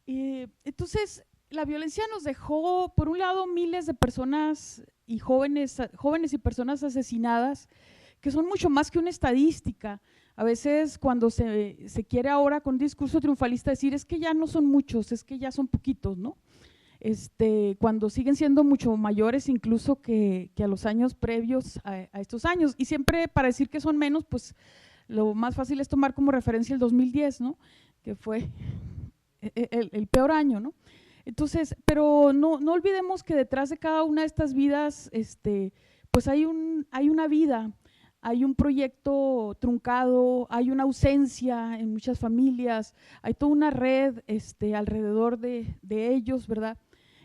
Entonces, la violencia nos dejó, por un lado, miles de personas y jóvenes y personas asesinadas, que son mucho más que una estadística. A veces cuando se quiere ahora con un discurso triunfalista decir es que ya no son muchos, es que ya son poquitos, ¿no? Cuando siguen siendo mucho mayores incluso que a los años previos a estos años. Y siempre para decir que son menos, pues lo más fácil es tomar como referencia el 2010, ¿no? Que fue el peor año, ¿no? Entonces, pero no olvidemos que detrás de cada una de estas vidas, pues hay una vida, hay un proyecto truncado, hay una ausencia en muchas familias, hay toda una red alrededor de ellos, ¿verdad?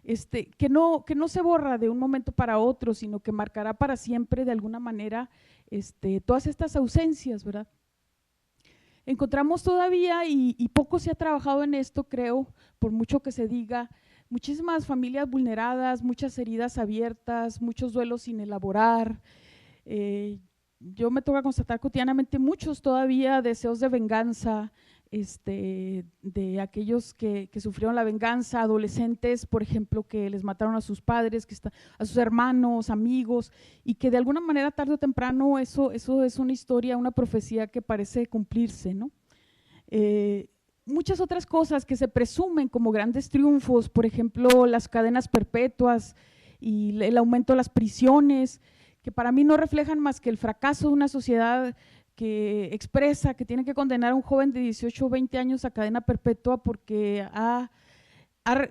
Que no se borra de un momento para otro, sino que marcará para siempre de alguna manera todas estas ausencias, ¿verdad? Encontramos todavía, y poco se ha trabajado en esto, creo, por mucho que se diga, muchísimas familias vulneradas, muchas heridas abiertas, muchos duelos sin elaborar. Yo me toca constatar cotidianamente muchos todavía deseos de venganza, de aquellos que sufrieron la venganza, adolescentes, por ejemplo, que les mataron a sus padres, a sus hermanos, amigos, y que de alguna manera tarde o temprano eso es una historia, una profecía que parece cumplirse, ¿no? Muchas otras cosas que se presumen como grandes triunfos, por ejemplo, las cadenas perpetuas y el aumento de las prisiones, que para mí no reflejan más que el fracaso de una sociedad que expresa que tiene que condenar a un joven de 18 o 20 años a cadena perpetua porque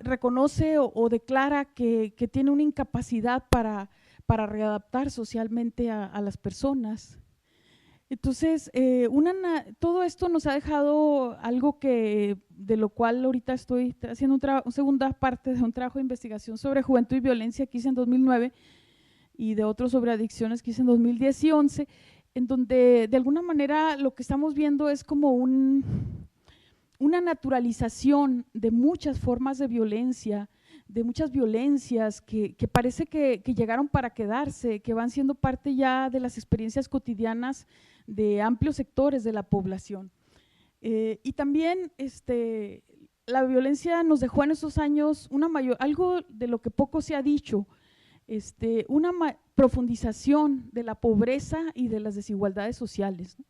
reconoce o declara que tiene una incapacidad para readaptar socialmente a las personas. Entonces, todo esto nos ha dejado algo de lo cual ahorita estoy haciendo una segunda parte de un trabajo de investigación sobre juventud y violencia que hice en 2009 y de otros sobre adicciones que hice en 2010 y 2011, en donde de alguna manera lo que estamos viendo es como una naturalización de muchas formas de violencia, de muchas violencias que parece que llegaron para quedarse, que van siendo parte ya de las experiencias cotidianas de amplios sectores de la población. Y también la violencia nos dejó en esos años algo de lo que poco se ha dicho, una profundización de la pobreza y de las desigualdades sociales, ¿no?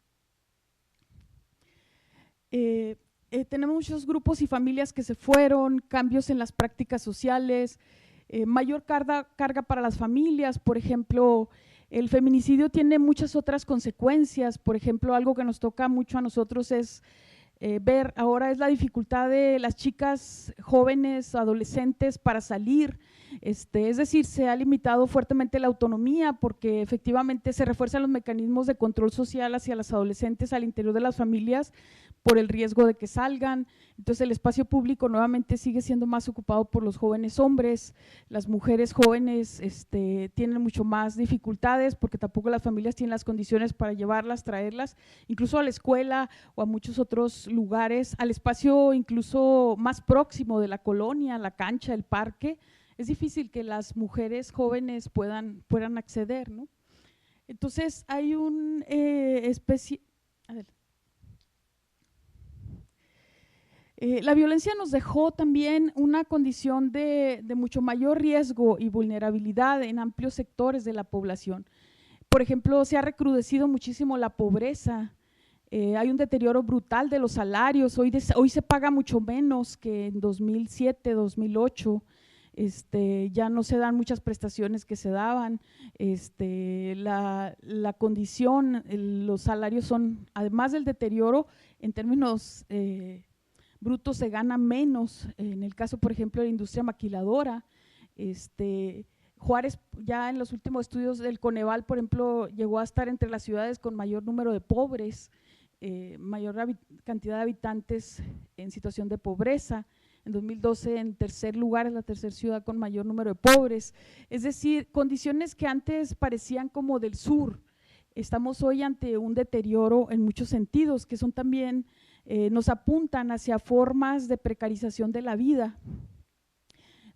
Tenemos muchos grupos y familias que se fueron, cambios en las prácticas sociales, mayor carga para las familias, por ejemplo, el feminicidio tiene muchas otras consecuencias, por ejemplo, algo que nos toca mucho a nosotros es ver ahora es la dificultad de las chicas jóvenes, adolescentes para salir Es decir, se ha limitado fuertemente la autonomía porque efectivamente se refuerzan los mecanismos de control social hacia las adolescentes al interior de las familias por el riesgo de que salgan. Entonces el espacio público nuevamente sigue siendo más ocupado por los jóvenes hombres. Las mujeres jóvenes tienen mucho más dificultades porque tampoco las familias tienen las condiciones para llevarlas, traerlas, incluso a la escuela o a muchos otros lugares, al espacio incluso más próximo de la colonia, la cancha, el parque. Es difícil que las mujeres jóvenes puedan acceder, ¿no? Entonces hay un especie… la violencia nos dejó también una condición de mucho mayor riesgo y vulnerabilidad en amplios sectores de la población. Por ejemplo, se ha recrudecido muchísimo la pobreza, hay un deterioro brutal de los salarios, hoy se paga mucho menos que en 2007, 2008, ya no se dan muchas prestaciones que se daban, la condición, los salarios son, además del deterioro, en términos brutos se gana menos, en el caso por ejemplo de la industria maquiladora. Juárez ya en los últimos estudios del Coneval, por ejemplo, llegó a estar entre las ciudades con mayor número de pobres, mayor cantidad de habitantes en situación de pobreza. En 2012 en tercer lugar es la tercera ciudad con mayor número de pobres, es decir, condiciones que antes parecían como del sur. Estamos hoy ante un deterioro en muchos sentidos que son también, nos apuntan hacia formas de precarización de la vida.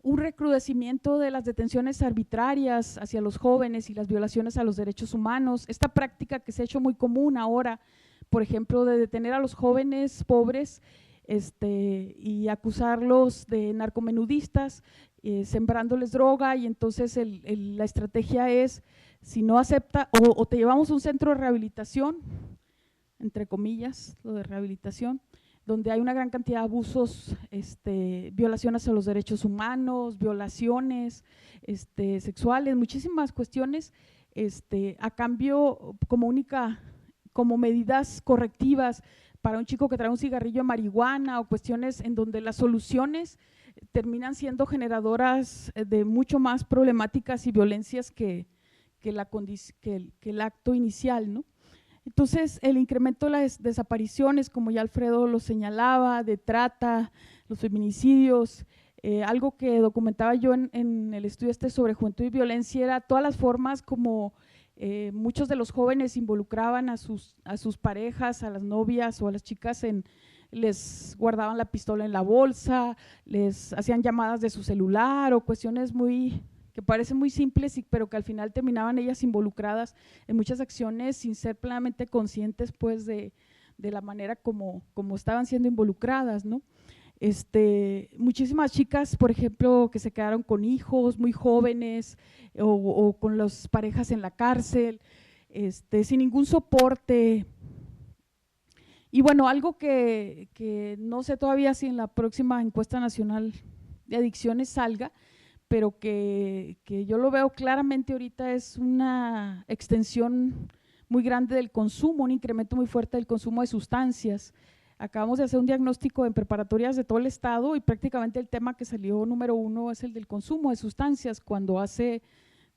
Un recrudecimiento de las detenciones arbitrarias hacia los jóvenes y las violaciones a los derechos humanos, esta práctica que se ha hecho muy común ahora, por ejemplo, de detener a los jóvenes pobres y acusarlos de narcomenudistas, sembrándoles droga, y entonces la estrategia es, si no acepta, o te llevamos a un centro de rehabilitación, entre comillas, lo de rehabilitación, donde hay una gran cantidad de abusos, violaciones a los derechos humanos, violaciones sexuales, muchísimas cuestiones, a cambio como medidas correctivas para un chico que trae un cigarrillo de marihuana o cuestiones en donde las soluciones terminan siendo generadoras de mucho más problemáticas y violencias que el acto inicial, ¿no? Entonces, el incremento de las desapariciones, como ya Alfredo lo señalaba, de trata, los feminicidios, algo que documentaba yo en el estudio sobre juventud y violencia, era todas las formas como muchos de los jóvenes involucraban a sus parejas, a las novias o a las chicas, les guardaban la pistola en la bolsa, les hacían llamadas de su celular o cuestiones que parecen muy simples, pero que al final terminaban ellas involucradas en muchas acciones sin ser plenamente conscientes pues de la manera como estaban siendo involucradas, ¿no? Muchísimas chicas, por ejemplo, que se quedaron con hijos muy jóvenes o con las parejas en la cárcel, sin ningún soporte. Y bueno, algo que no sé todavía si en la próxima encuesta nacional de adicciones salga, pero que yo lo veo claramente ahorita, es una extensión muy grande del consumo, un incremento muy fuerte del consumo de sustancias. Acabamos de hacer un diagnóstico en preparatorias de todo el estado y prácticamente el tema que salió número 1 es el del consumo de sustancias, cuando hace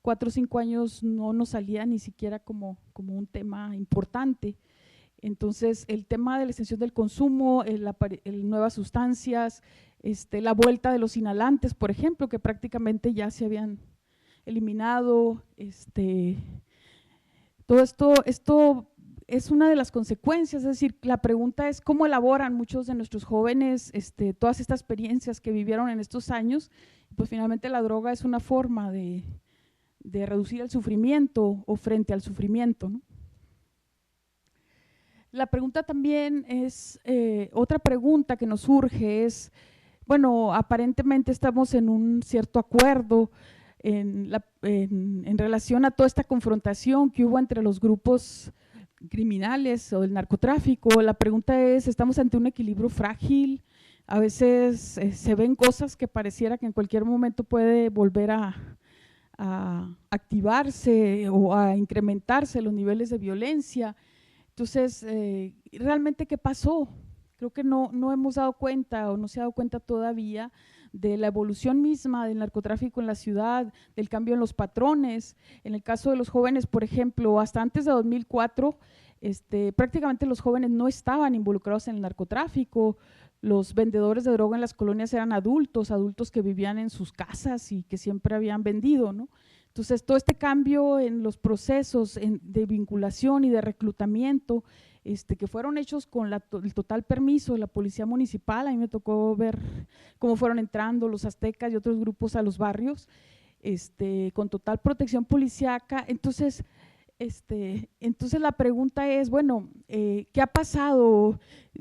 4 o 5 años no nos salía ni siquiera como un tema importante. Entonces, el tema de la extensión del consumo, nuevas sustancias, la vuelta de los inhalantes, por ejemplo, que prácticamente ya se habían eliminado, todo esto es una de las consecuencias. Es decir, la pregunta es cómo elaboran muchos de nuestros jóvenes todas estas experiencias que vivieron en estos años. Pues finalmente la droga es una forma de reducir el sufrimiento o frente al sufrimiento, ¿no? La pregunta también es, otra pregunta que nos surge es, bueno, aparentemente estamos en un cierto acuerdo en relación a toda esta confrontación que hubo entre los grupos criminales o el narcotráfico. La pregunta es, ¿estamos ante un equilibrio frágil? A veces se ven cosas que pareciera que en cualquier momento puede volver a activarse o a incrementarse los niveles de violencia. Entonces, ¿realmente qué pasó? Creo que no hemos dado cuenta o no se ha dado cuenta todavía de la evolución misma del narcotráfico en la ciudad, del cambio en los patrones. En el caso de los jóvenes, por ejemplo, hasta antes de 2004, prácticamente los jóvenes no estaban involucrados en el narcotráfico. Los vendedores de droga en las colonias eran adultos que vivían en sus casas y que siempre habían vendido, ¿no? Entonces, todo este cambio en los procesos de vinculación y de reclutamiento que fueron hechos con el total permiso de la policía municipal. A mí me tocó ver cómo fueron entrando los aztecas y otros grupos a los barrios, con total protección policíaca. Entonces la pregunta es, bueno, ¿qué ha pasado?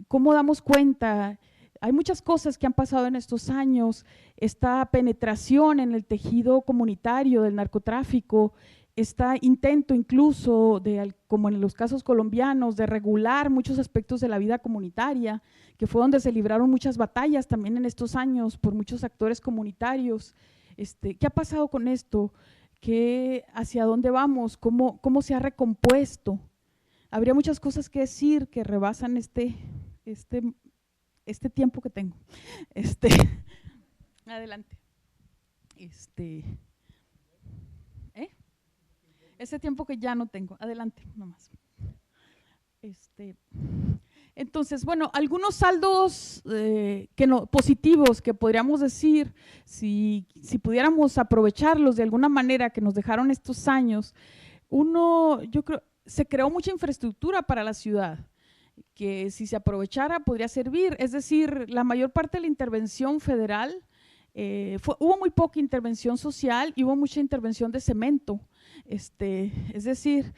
¿Cómo damos cuenta? Hay muchas cosas que han pasado en estos años, esta penetración en el tejido comunitario del narcotráfico, este intento incluso, como en los casos colombianos, de regular muchos aspectos de la vida comunitaria, que fue donde se libraron muchas batallas también en estos años por muchos actores comunitarios. ¿Qué ha pasado con esto? ¿Hacia dónde vamos? ¿Cómo se ha recompuesto? Habría muchas cosas que decir que rebasan este tiempo que tengo. Adelante. Ese tiempo que ya no tengo. Adelante, nomás. Entonces, bueno, algunos saldos positivos que podríamos decir, si pudiéramos aprovecharlos de alguna manera que nos dejaron estos años. Uno, yo creo, se creó mucha infraestructura para la ciudad, que si se aprovechara podría servir. Es decir, la mayor parte de la intervención federal, hubo muy poca intervención social y hubo mucha intervención de cemento. Es decir,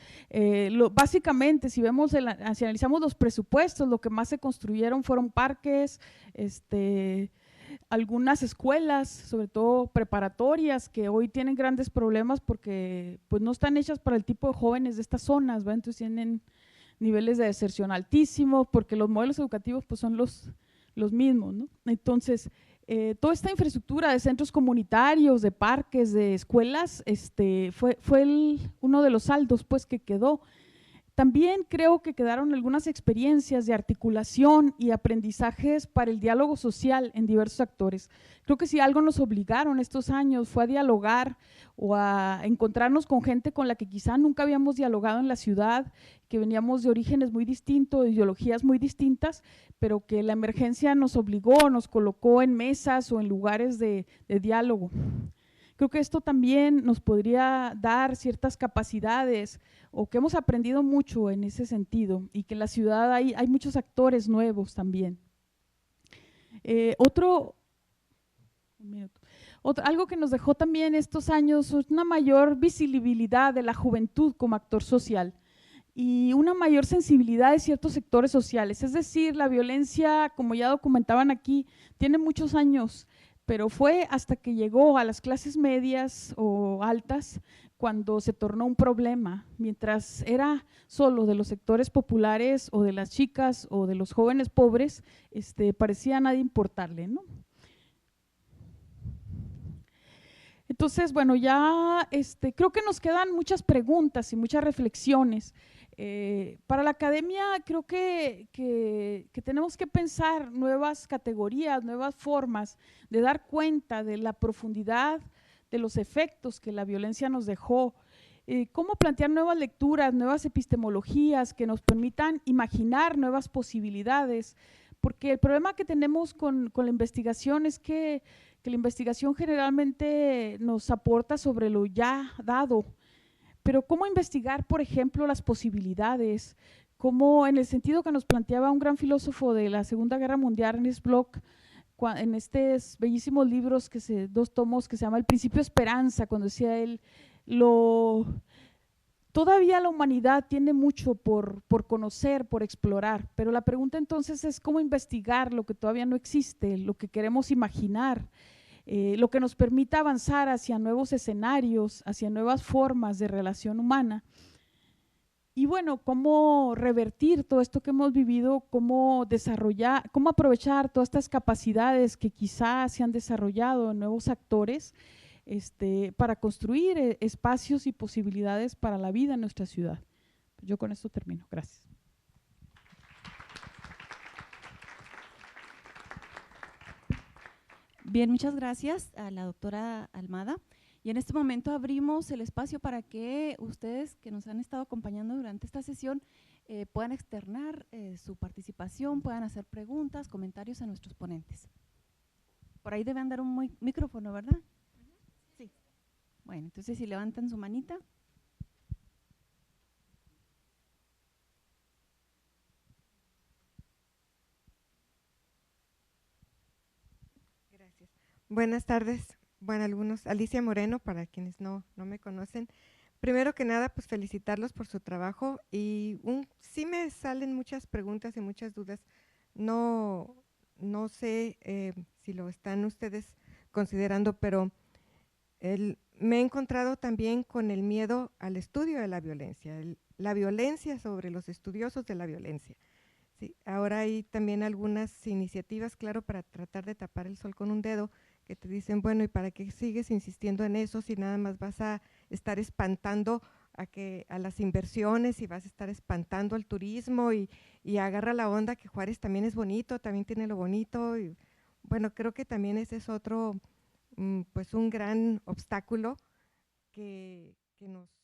básicamente, si analizamos los presupuestos, lo que más se construyeron fueron parques, algunas escuelas, sobre todo preparatorias, que hoy tienen grandes problemas porque pues, no están hechas para el tipo de jóvenes de estas zonas, ¿verdad? Entonces tienen niveles de deserción altísimos porque los modelos educativos pues, son los mismos, ¿no? Entonces, toda esta infraestructura de centros comunitarios, de parques, de escuelas, fue uno de los saldos pues, que quedó. También creo que quedaron algunas experiencias de articulación y aprendizajes para el diálogo social en diversos actores. Creo que si algo nos obligaron estos años fue a dialogar o a encontrarnos con gente con la que quizá nunca habíamos dialogado en la ciudad, que veníamos de orígenes muy distintos, de ideologías muy distintas, pero que la emergencia nos obligó, nos colocó en mesas o en lugares de diálogo. Creo que esto también nos podría dar ciertas capacidades o que hemos aprendido mucho en ese sentido y que en la ciudad hay muchos actores nuevos también. Algo que nos dejó también estos años es una mayor visibilidad de la juventud como actor social y una mayor sensibilidad de ciertos sectores sociales. Es decir, la violencia, como ya documentaban aquí, tiene muchos años, pero fue hasta que llegó a las clases medias o altas cuando se tornó un problema, mientras era solo de los sectores populares o de las chicas o de los jóvenes pobres, parecía a nadie importarle, ¿no? Entonces, bueno, ya creo que nos quedan muchas preguntas y muchas reflexiones. Para la academia creo que tenemos que pensar nuevas categorías, nuevas formas de dar cuenta de la profundidad de los efectos que la violencia nos dejó, cómo plantear nuevas lecturas, nuevas epistemologías que nos permitan imaginar nuevas posibilidades, porque el problema que tenemos con la investigación es que la investigación generalmente nos aporta sobre lo ya dado. Pero ¿cómo investigar, por ejemplo, las posibilidades? Como en el sentido que nos planteaba un gran filósofo de la Segunda Guerra Mundial, Ernst Bloch, en estos bellísimos libros, 2 tomos, que se llama El Principio de Esperanza, cuando decía él, todavía la humanidad tiene mucho por conocer, por explorar, pero la pregunta entonces es cómo investigar lo que todavía no existe, lo que queremos imaginar, lo que nos permita avanzar hacia nuevos escenarios, hacia nuevas formas de relación humana. Y bueno, cómo revertir todo esto que hemos vivido, cómo desarrollar, cómo aprovechar todas estas capacidades que quizás se han desarrollado en nuevos actores para construir espacios y posibilidades para la vida en nuestra ciudad. Yo con esto termino. Gracias. Bien, muchas gracias a la doctora Almada. Y en este momento abrimos el espacio para que ustedes que nos han estado acompañando durante esta sesión puedan externar su participación, puedan hacer preguntas, comentarios a nuestros ponentes. Por ahí debe andar un micrófono, ¿verdad? Sí. Bueno, entonces si levantan su manita. Gracias. Buenas tardes. Bueno, algunos, Alicia Moreno, para quienes no me conocen. Primero que nada, pues felicitarlos por su trabajo y sí me salen muchas preguntas y muchas dudas. No sé si lo están ustedes considerando, pero me he encontrado también con el miedo al estudio de la violencia, la violencia sobre los estudiosos de la violencia. Sí, ahora hay también algunas iniciativas, claro, para tratar de tapar el sol con un dedo, que te dicen, bueno, ¿y para qué sigues insistiendo en eso si nada más vas a estar espantando a las inversiones y vas a estar espantando al turismo y agarra la onda que Juárez también es bonito, también tiene lo bonito? Y bueno, creo que también ese es otro, pues un gran obstáculo que nos